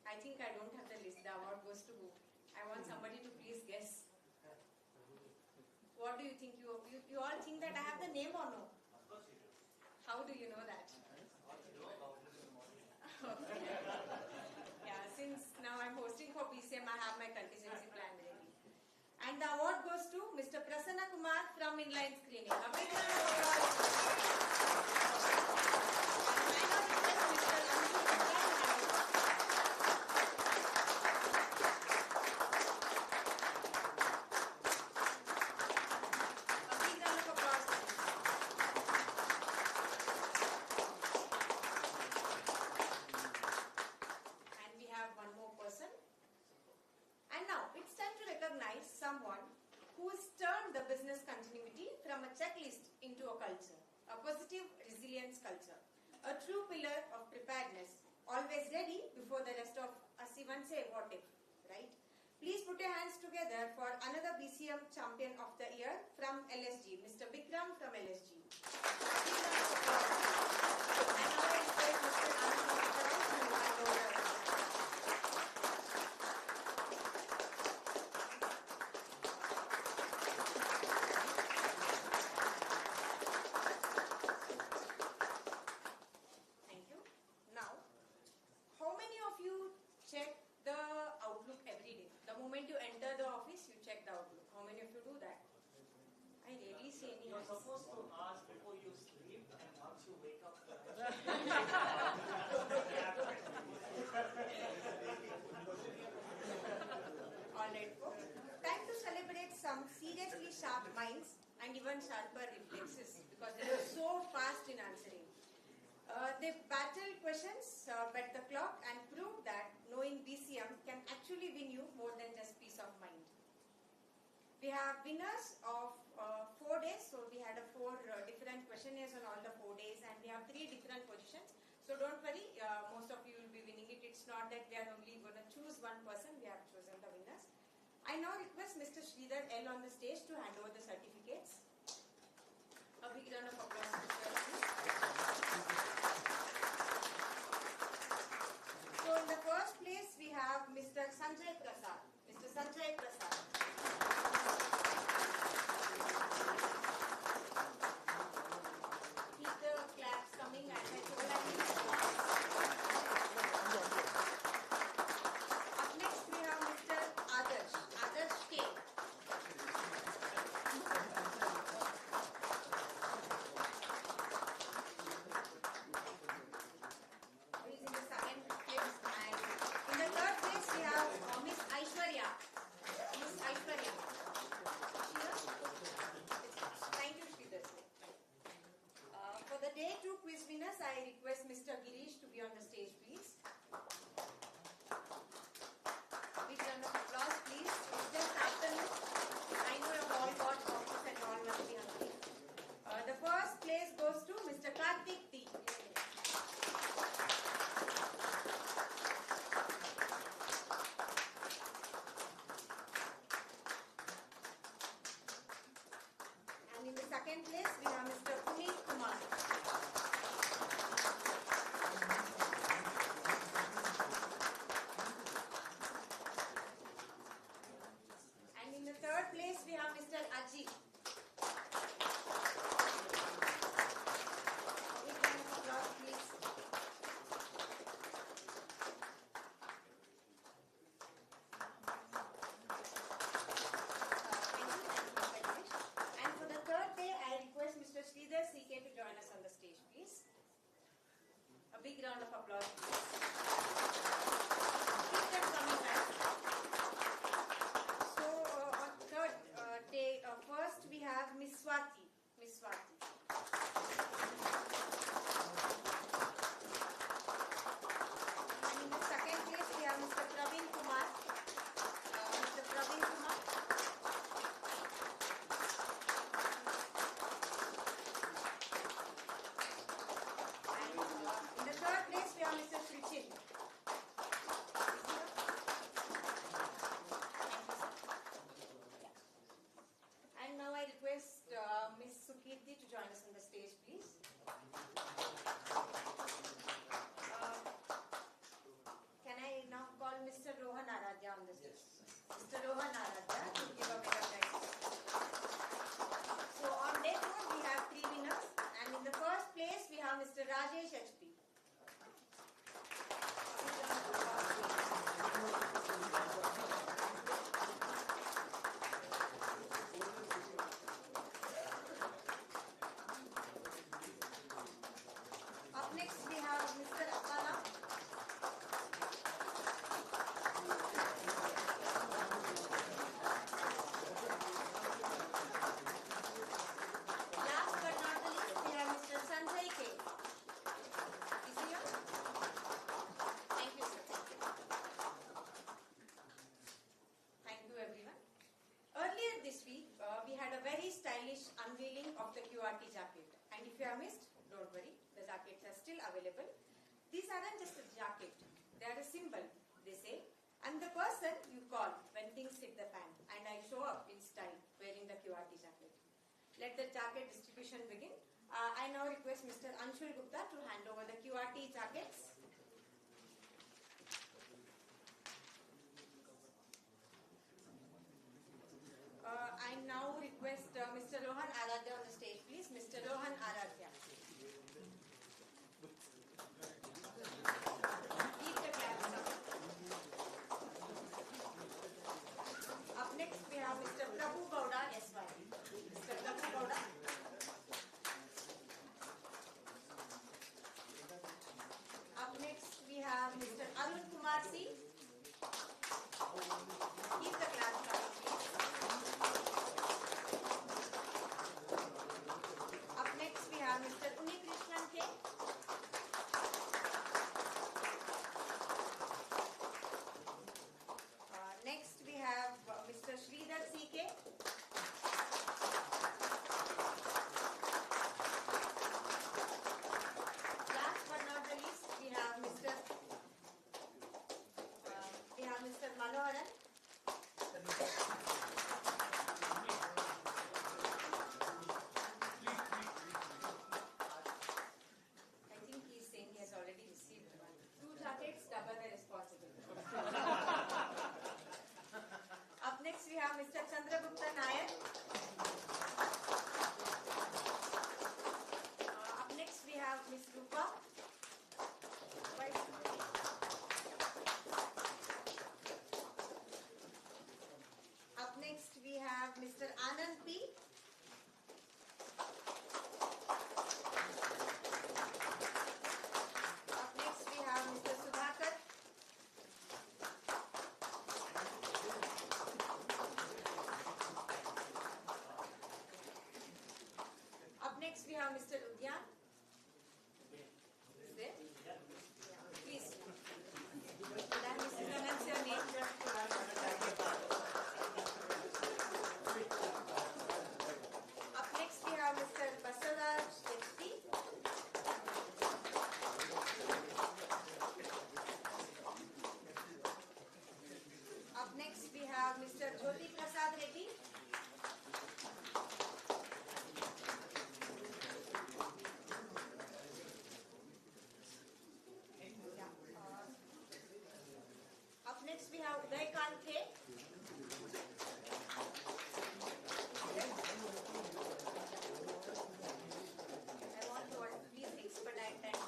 Speaker 1: I think I don't have the list. The award goes to who? I want somebody to please guess. What do you think? You all think that I have the name or no? How do you know that? Okay. Yeah, since now I'm hosting for BCM, I have my contingency plan ready. And the award goes to Mr. Prasanna Kumar from Inline Screening. A big round of applause. And I now request Mr. Anshul Gupta to hand over. A big round of applause. resilience culture, a true pillar of preparedness, always ready before the rest of us even say what if, right? Please put your hands together for another BCM Champion of the Year from LSG, Mr. Vikram from LSG. And now I invite Mr. Anand to hand over. Thank you. Now, how many of you check the Outlook every day? The moment you enter the office, you check the Outlook. How many of you do that? I rarely see any
Speaker 9: You're
Speaker 1: hands.
Speaker 9: supposed to ask before you sleep and once you wake up.
Speaker 1: Alright, folks. Time to celebrate some seriously sharp minds and even sharper reflexes because they are so fast in answering. They battled questions, bet the clock, and proved that knowing BCM can actually win you more than just peace of mind. We have winners of 4 days, so we had 4 different questionnaires on all the 4 days, and we have 3 different positions. So don't worry, most of you will be winning it. It's not that we are only going to choose one person, we have chosen the winners. I now request Mr. Sridhar L on the stage to hand over the certificates. A big round of applause to Sir, please. So in the first place, we have Mr. Sanjay Prasad. Mr. Sanjay Prasad. Keep the claps coming and I told Up next, we have Mr. Adarsh. Adarsh K. He's in the second place. And in the third place, we have Miss Aishwarya. Miss Aishwarya. Thank you, Sridhar. For the day 2 quiz winners, I request Mr. Girish to be on the stage, please. Big round of applause, please. It's just afternoon. I know you've all got office and all must be hungry. The first place goes to Mr. Karthik T. And in the second place, we have Mr. Puneet Kumar. And in the third place, we have Mr. Ajit. Big round of applause, please. And for the third day, I request Mr. Sridhar CK to join us on the stage, please. A big round of applause, please. Keep them coming back. So, on third day, first we have Miss Swati. Miss Swati. And in the second place, we have Mr. Praveen Kumar. Mr. Praveen Kumar. And in the third place, we have Mr. Srichin. And now I request Ms. Sukirti to join us on the stage, please. Can I now call Mr. Rohan Aradhya on the stage? Mr. Rohan Aradhya to give a bit of guidance. So on day 4, we have 3 winners. And in the first place, we have Mr. Rajesh HP. Up next, we have Mr. Akala. I'm the person you call when things hit the fan, and I show up in style wearing the QRT jacket. Let the jacket distribution begin. I now request Mr. Anshul Gupta to hand over the QRT jackets. I now request Mr. Rohan Aradhya on the stage, please. Mr. Rohan Aradhya. Keep the claps up. Up next we have Mr. Prabhu Gowda, SY. Mr. Prabhu Gowda. Up next we have Mr. Arun Kumar C. Keep the claps up, please. Up next we have Mr. Unikrishnan K. Next we have Mr. Sridhar CK. Last but not the least, we have Mr. Manoharan. I think he is saying he has already received one. 2 jackets, double the responsibility. Up next we have Mr. Chandragupta Nayak. Up next we have Ms. Rupa. Up next we have Mr. Anand P. Up next we have Mr. Sudhakar. Up next we have Mr. Udyan. Is there? Yeah. Please. Could I mispronounce your name? Up next we have Mr. Basalraj HT. Up next we have Mr. Jyoti Prasad Reddy. Up next we have Uday Kanthe. I want you all to please expedite and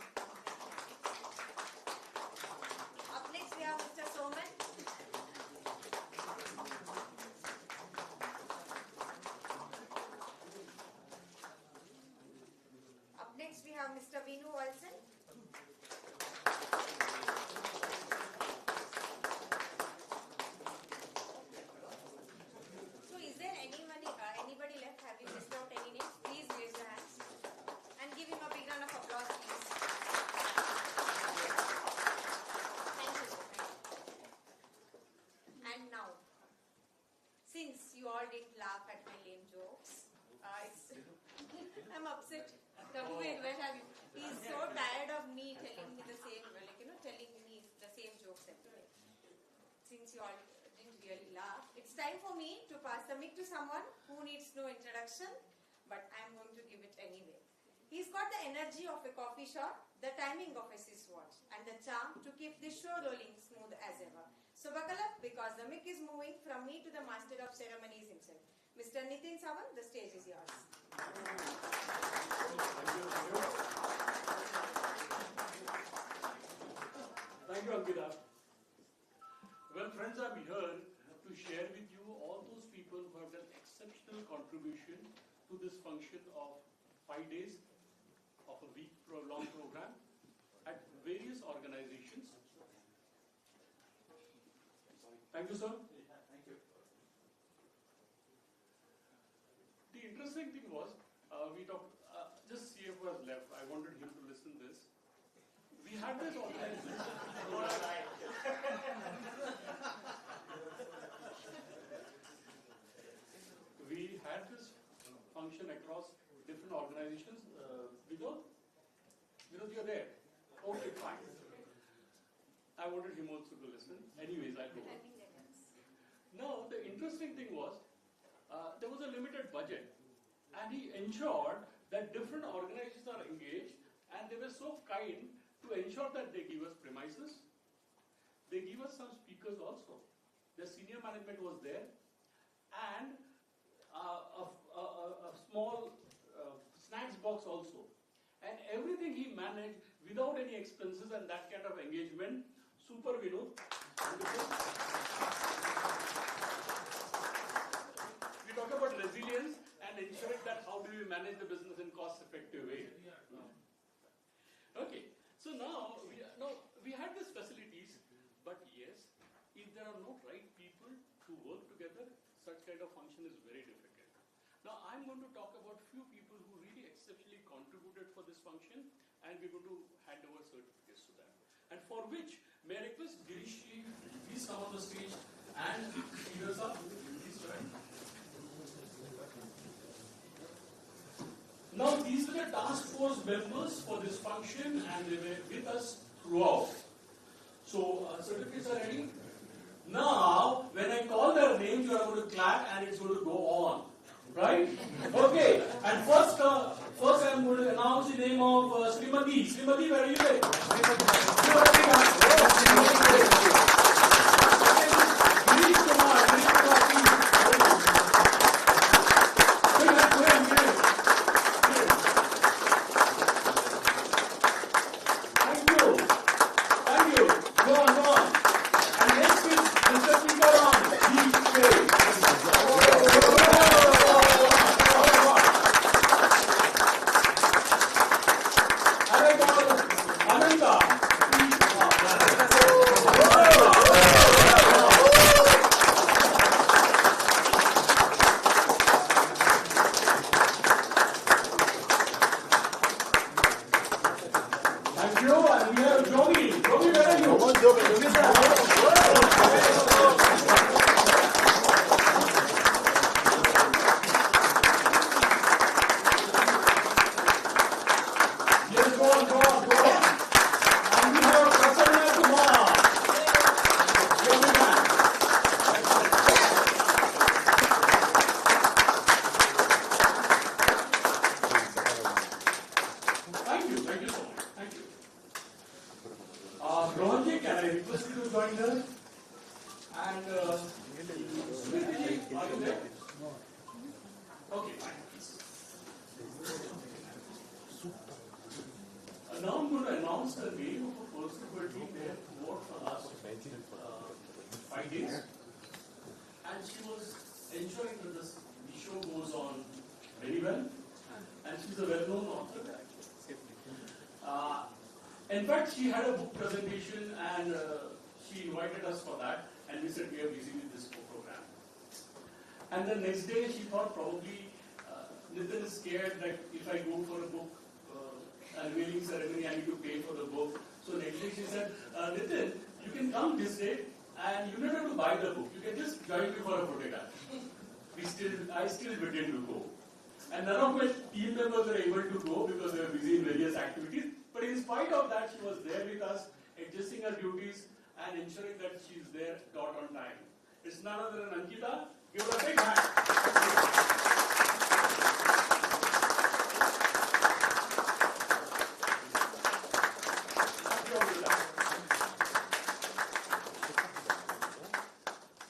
Speaker 1: up next we have Mr. Soman. Up next we have Mr. Vinu Olsen. So is there anybody left? Have you missed out any names? Please raise your hands and give him a big round of applause, please. Thank you, sir. And now, since you all didn't laugh at my lame jokes, I'm upset. Where have you? He's so tired of me telling me the same, telling me the same jokes every day. Since you all didn't really laugh, it's time for me to pass the mic to someone who needs no introduction, but I'm going to give it anyway. He's got the energy of a coffee shop, the timing of a Swiss watch, and the charm to keep this show rolling smooth as ever. So buckle up, because the mic is moving from me to the master of ceremonies himself. Mr. Nitin Sawant, the stage is yours.
Speaker 7: Thank you, Ankita. Well, friends, I'm here to share with you all those people who have done exceptional contribution to this function of 5 days of a week-long program at various organizations. Thank you, sir.
Speaker 8: Thank you.
Speaker 7: The interesting thing was, we talked, just CFO was left. I wanted him to listen to this. We had this organization. We had this function across different organizations. Vinod, you're there. Okay, fine. I wanted him also to listen. Anyways, I'll go on. Now, the interesting thing was, there was a limited budget, and he ensured that different organizations are engaged, and they were so kind to ensure that they give us premises. They give us some speakers also. The senior management was there, and a small snacks box also. And everything he managed without any expenses and that kind of engagement. Super Vinod. We talk about resilience and ensuring that how do we manage the business in cost-effective way. Okay, so now we had these facilities, but yes, if there are no right people to work together, such kind of function is very difficult. Now I'm going to talk about few people who really exceptionally contributed for this function, and we're going to hand over certificates to them. And for which, may I request Girish, please come on the stage and figures up. Please go ahead. Now these were the task force members for this function, and they were with us throughout. So certificates are ready. Now, when I call their names, you are going to clap and it's going to go on. Right? Okay. And first I am going to announce the name of Srimati. Srimati, where are you there? Girish Kumar, please. Thank you. Go on. And next is Mr. Pikaram. Thank you. And we have Jogi. Jogi, where are you? Yes, go on. And we have Prasanna Kumar. Jogi man. Thank you so much. Thank you. Rohanji, can I request you to join us? And Smriti, are you there? Okay, fine. Now I'm going to announce the name of a person who has been there for the last 5 days. And she was ensuring that the show goes on very well. And she's a well-known author. In fact, she had a book presentation and she invited us for that, and we said we are busy with this program. And the next day she thought probably Nitin is scared that if I go for a book unveiling ceremony, I need to pay for the book. So next day she said, Nitin, you can come this day and you don't have to buy the book. You can just join me for a photograph. I still pretend to go. And none of my team members were able to go because they were busy in various activities. But in spite of that, she was there with us, adjusting her duties and ensuring that she's there dot on time. It's none other than Ankita. Give her a big hand.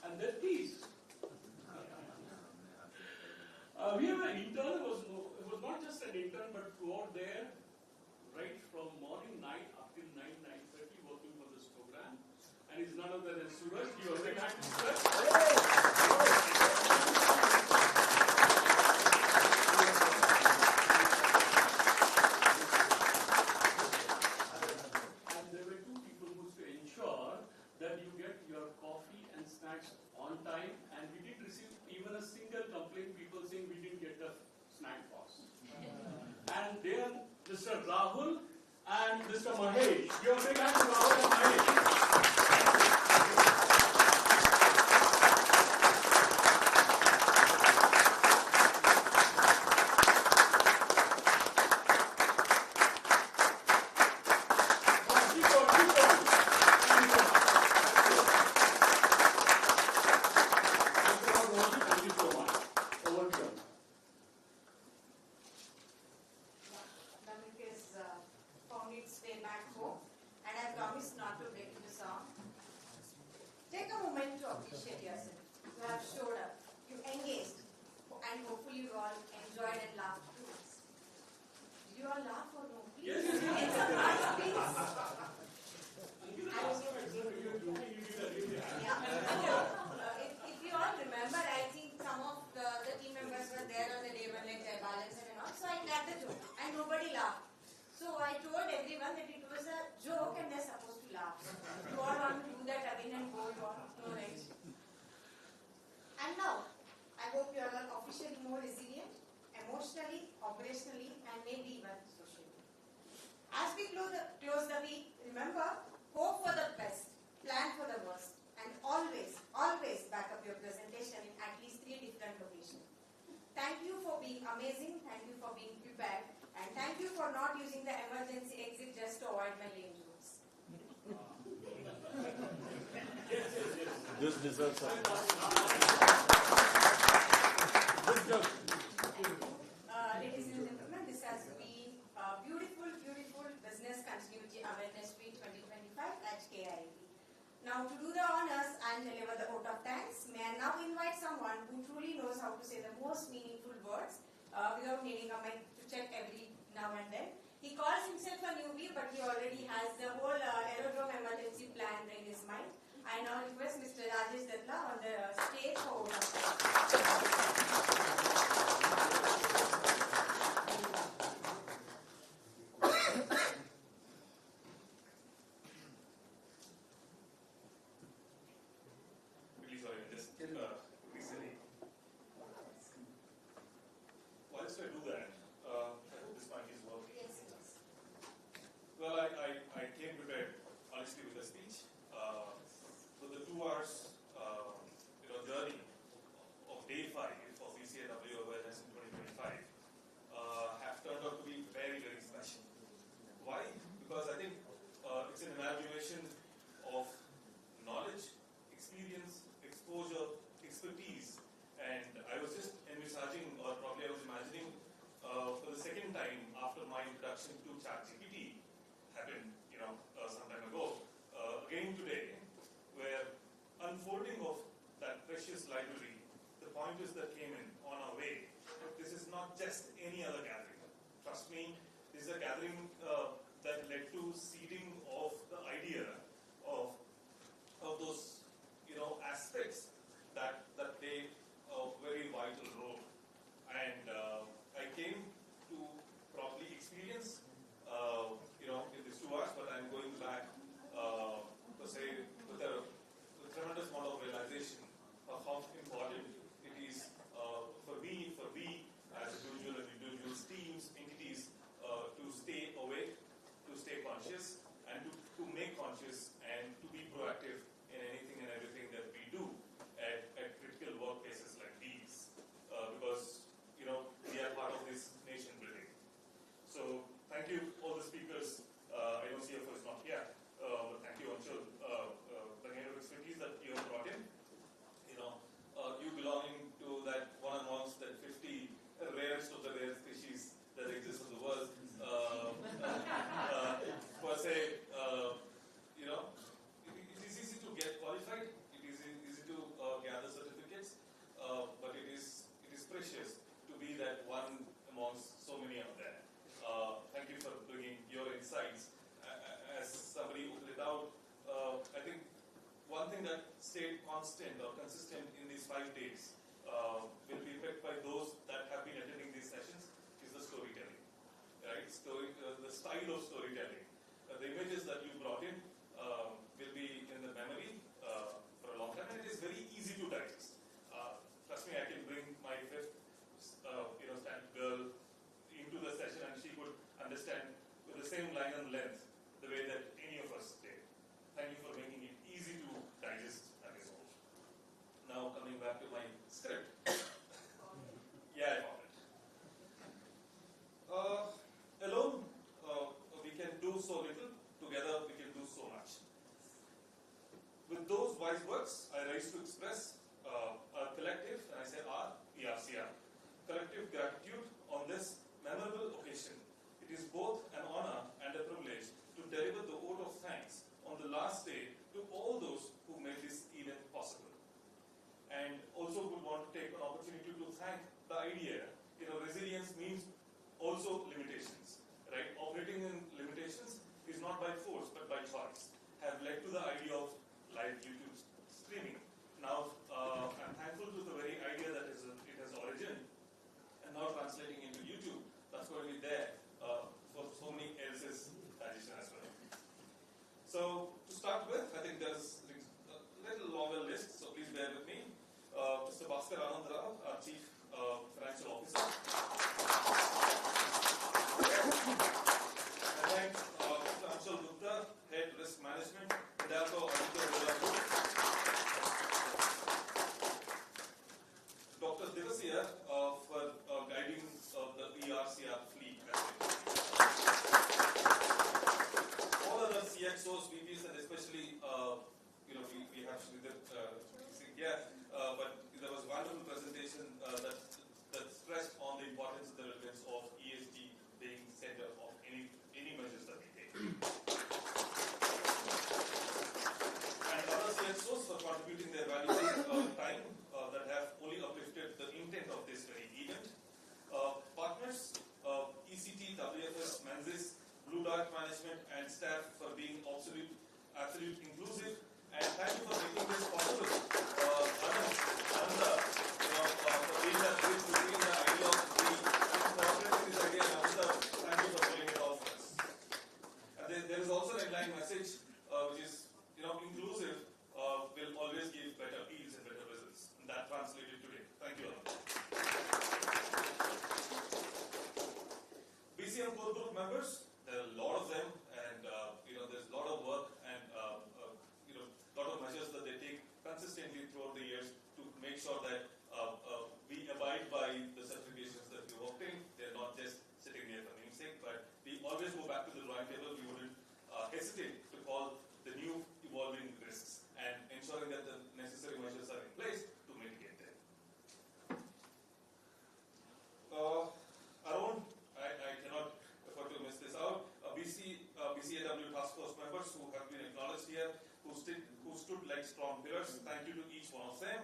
Speaker 7: And then please. We have an intern it was not just an intern, but throughout there, right from morning 9 up till 9:30 working for this program. And it's none other than Suraj. You have a hand, Suraj. And there were two people who used to ensure that you get your coffee and snacks on time. And we didn't receive even a single complaint, people saying we didn't get the snack box. And then Mr. Rahul and Mr. Mahesh. Give a big hand to Rahul and Mahesh. Keep going.
Speaker 8: This deserves a
Speaker 1: Ladies and gentlemen, this has been a beautiful, beautiful Business Continuity Awareness Week 2025 at KIIT. Now, to do the honors and deliver the vote of thanks, may I now invite someone who truly knows how to say the most meaningful words without needing a mic to check every now and then. He calls himself a newbie, but he already has the whole aerodrome emergency plan in his mind. I now request Mr. Rajesh Datla on the stage for vote of thanks.
Speaker 4: Really sorry, just recently. Whilst I do that, I hope this mic is working.
Speaker 1: Yes, yes.
Speaker 4: Well, I came prepared, honestly, with a speech. With the 2 hours, journey of day 5 of BCAW awareness in 2025 have turned out to be very, very special. Why? Because I think it's an amalgamation of knowledge, experience, exposure, expertise, and I was just envisaging, or probably I was imagining, for the second time after my introduction to ChatGPT happened, some time ago, again today, where unfolding of that precious library, the pointers that came in on our way, this is not just any other gathering. Trust me, this is a gathering that led to seeding of the idea of those aspects that play a very vital role. And I came to probably experience in these 2 hours, but I'm going back per se with a tremendous amount of realization of how important it is for me, for we as individuals, teams, entities to stay awake, to stay conscious, and to make conscious and to be proactive in anything and everything that we do at critical workplaces like these, because we are part of this nation building. So thank you all the speakers. I know CFO is not here, but thank you Anshul, the kind of expertise that you have brought in. You belonging to that one-on-ones, that 50 rarest of the rare species that exist in the world. Per se, it is easy to get qualified. It is easy to gather certificates, but it is precious to be that one amongst so many out there. Thank you for bringing your insights. As somebody who put it out, I think one thing that stayed constant or consistent in these 5 days will be picked by those that have been attending these sessions is the storytelling, right? The style of storytelling. The images that you brought in will be in the memory for a long time, and it is very easy to digest. Trust me, I can bring my 5th stand girl into the session, and she could understand with the same line and length the way that any of us did. Thank you for making it easy to digest and resolve. Now coming back to my script. Yeah, I found it. Alone, we can do so little. Together, we can do so much. With those wise words, I rise to express our collective, and I say our, ERCR, collective gratitude on this memorable occasion. It is both an honor and a privilege to deliver the vote of thanks on the last day to all those who made this event possible. And also would want to take an opportunity to thank the idea. Resilience means also limitations, right? Operating in limitations is not by force but by choice. Have led to the idea of live YouTube streaming. Now, I'm thankful to the very idea that it has origin and now translating into YouTube. That's going to be there for so many else's digestion as well. So to start with, I think there's a little longer list, so please bear with me. Mr. Bhaskar Anand Rao, our Chief Financial Officer. And then Mr. Anshul Gupta, Head Risk Management, Hidalgo Auditor Hidalgo. Dr. Divasiya for guiding the ERCR fleet. All other CXOs, VPs, and especially we have Sridhar contributing their valuable time that have only uplifted the intent of this very event. Partners, ECT, WFS, Menzies, Blue Dart Management, and staff for being absolute inclusive. And thank you for making this possible. Ananda, for being that bridge between the idea of incorporating this idea and Ananda, thank you for pulling it off for us. And there is also an inline message which is, inclusive will always give better yields and better results. And that translated today. Thank you, Ananda. BCM core group members, there are a lot of them, and there's a lot of work and a lot of measures that they take consistently throughout the years to make sure that we abide by the certifications that we obtain. They're not just sitting there for namesake, but we always go back to the drawing table. We wouldn't hesitate to call the new evolving risks and ensuring that the necessary measures are in place to mitigate them. Arun, I cannot afford to miss this out. BCAW task force members who have been acknowledged here, who stood like strong pillars. Thank you to each one of them.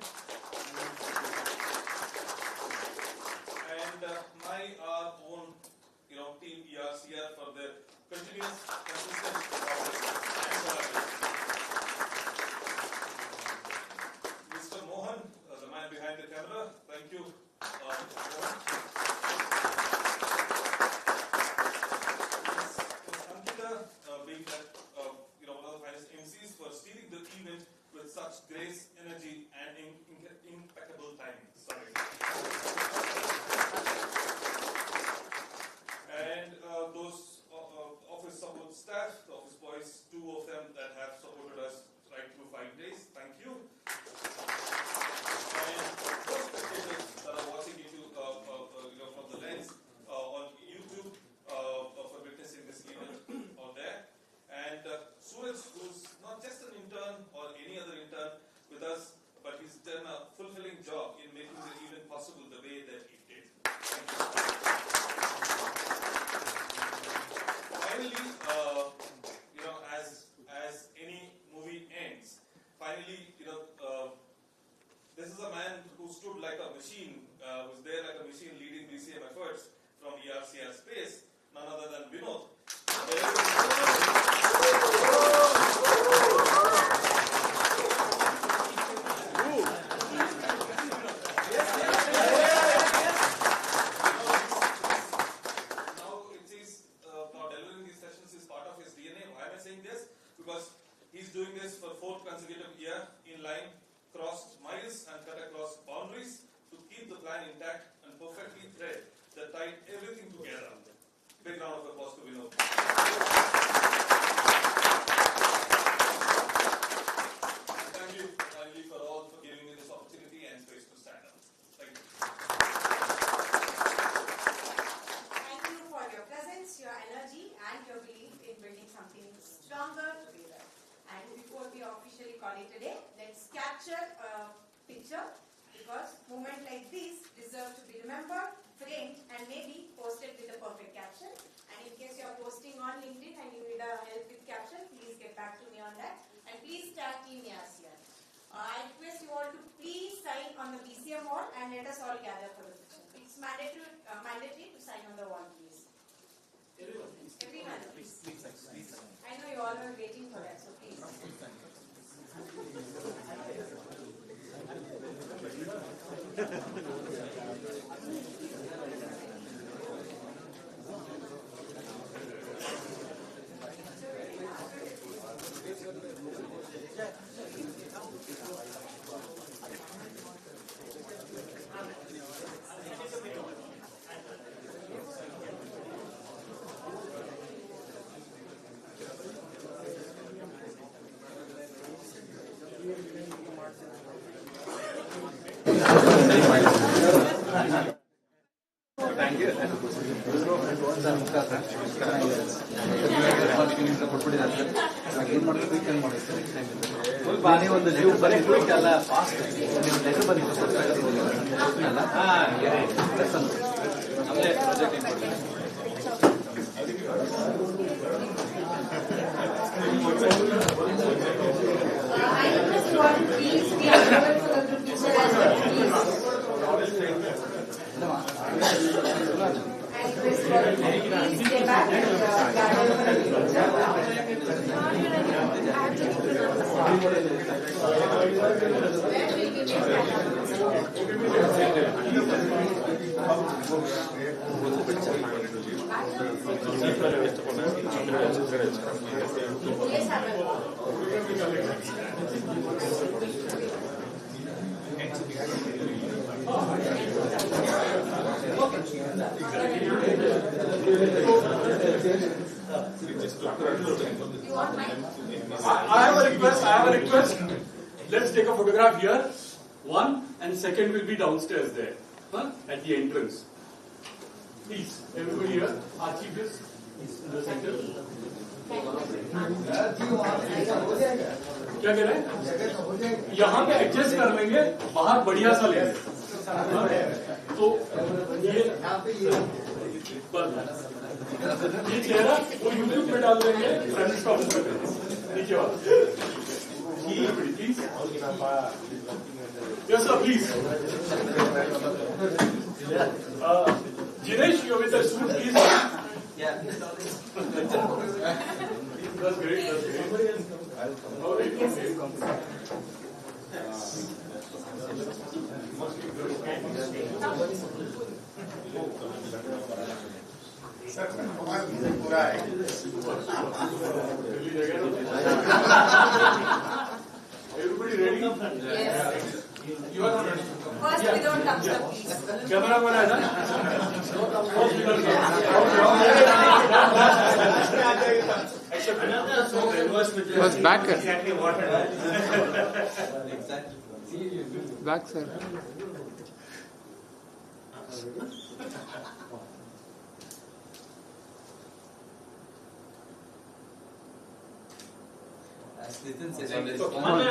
Speaker 4: And my own, team ERCR for their continuous, consistent cooperation and collaboration. Mr. Mohan, the man behind the camera, thank you, Mohan. Being that one of the finest MCs for steering the event with such grace, energy, and impeccable timing. Sorry. And those office support staff, the office boys, 2 of them that have supported us right through 5 days. Thank you. And those spectators that are watching you from the lens on YouTube for witnessing this event out there. And Suraj, who's not just an intern or any other intern with us, but he's done a fulfilling job in making the event possible the way that he did. Thank you. Finally, as any movie ends, this is a man who stood like a machine, was there like a machine leading BCM efforts from ERCR space, none other than Vinod. Now delivering these sessions is part of his DNA. Why am I saying this? Because he's doing this for 4th consecutive year in line, crossed miles and cut across boundaries to keep the plan intact and perfectly thread that tied everything together. Big round of applause to Vinod. Thank you finally for giving me this opportunity and space to stand up. Thank you.
Speaker 1: Thank you for your presence, your energy, and your belief in building something stronger together. And before we officially call it a day, let's capture a picture, because moments like this deserve to be remembered, framed, and maybe posted with the perfect caption. And in case you are posting on LinkedIn and you need a help with caption, please get back to me on that. And please tag Team ERCR. I request you all to please sign on the BCM wall and let us all gather for the picture. It's mandatory to sign on the wall, please. Everyone, please. I know you all are waiting for that, so please.
Speaker 8: ಬಾನಿ ಒಂದು leave ಬರೀತು ಎಲ್ಲ fast letter ಬಂದಿತ್ತು ನಮ್ಮದೇ project
Speaker 1: I request you everyone, please be available for the group picture as well, please. I request for you, please stay back and gather for the group picture. Where will we make Yes, I will. You want mine?
Speaker 7: I have a request. Let's take a photograph here. One, and second will be downstairs there, at the entrance. Please, everybody here. Our chief is in the center. क्या कह रहे हैं? यहाँ पे adjust कर लेंगे, बाहर बढ़िया सा लेंगे। तो ये चेहरा वो यूट्यूब पे डाल देंगे, फ्रेंड्स का ऑफिस में नीचे वाला। Please, yes sir, please. Jinesh, you're with the suit, please.
Speaker 8: Yeah.
Speaker 7: That's great. All right. Everybody ready?
Speaker 1: Yes.
Speaker 7: You are ready.
Speaker 1: First, we don't thumbs up, please.
Speaker 7: Camera man है ना?
Speaker 10: बस back कर
Speaker 8: Exactly what
Speaker 10: back sir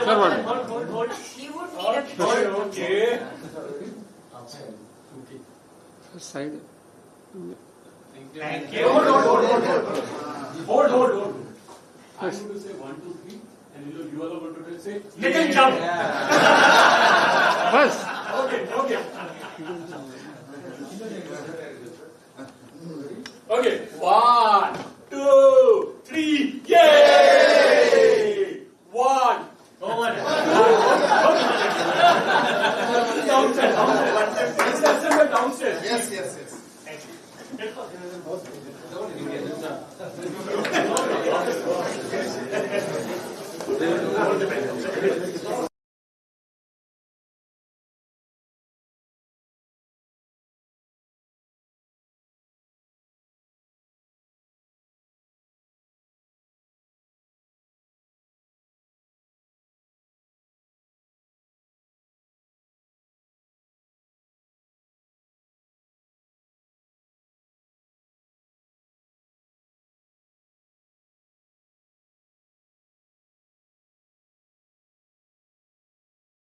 Speaker 10: sir one
Speaker 1: You would need a picture.
Speaker 7: Okay.
Speaker 10: Side
Speaker 8: Thank you.
Speaker 7: Hold. I'm going to say 1, 2, 3, and you are going to say Nitin jump.
Speaker 10: बस
Speaker 7: Okay. Okay. 1, 2, 3. Yay! 1. Downstairs. Downstairs.
Speaker 5: Yes.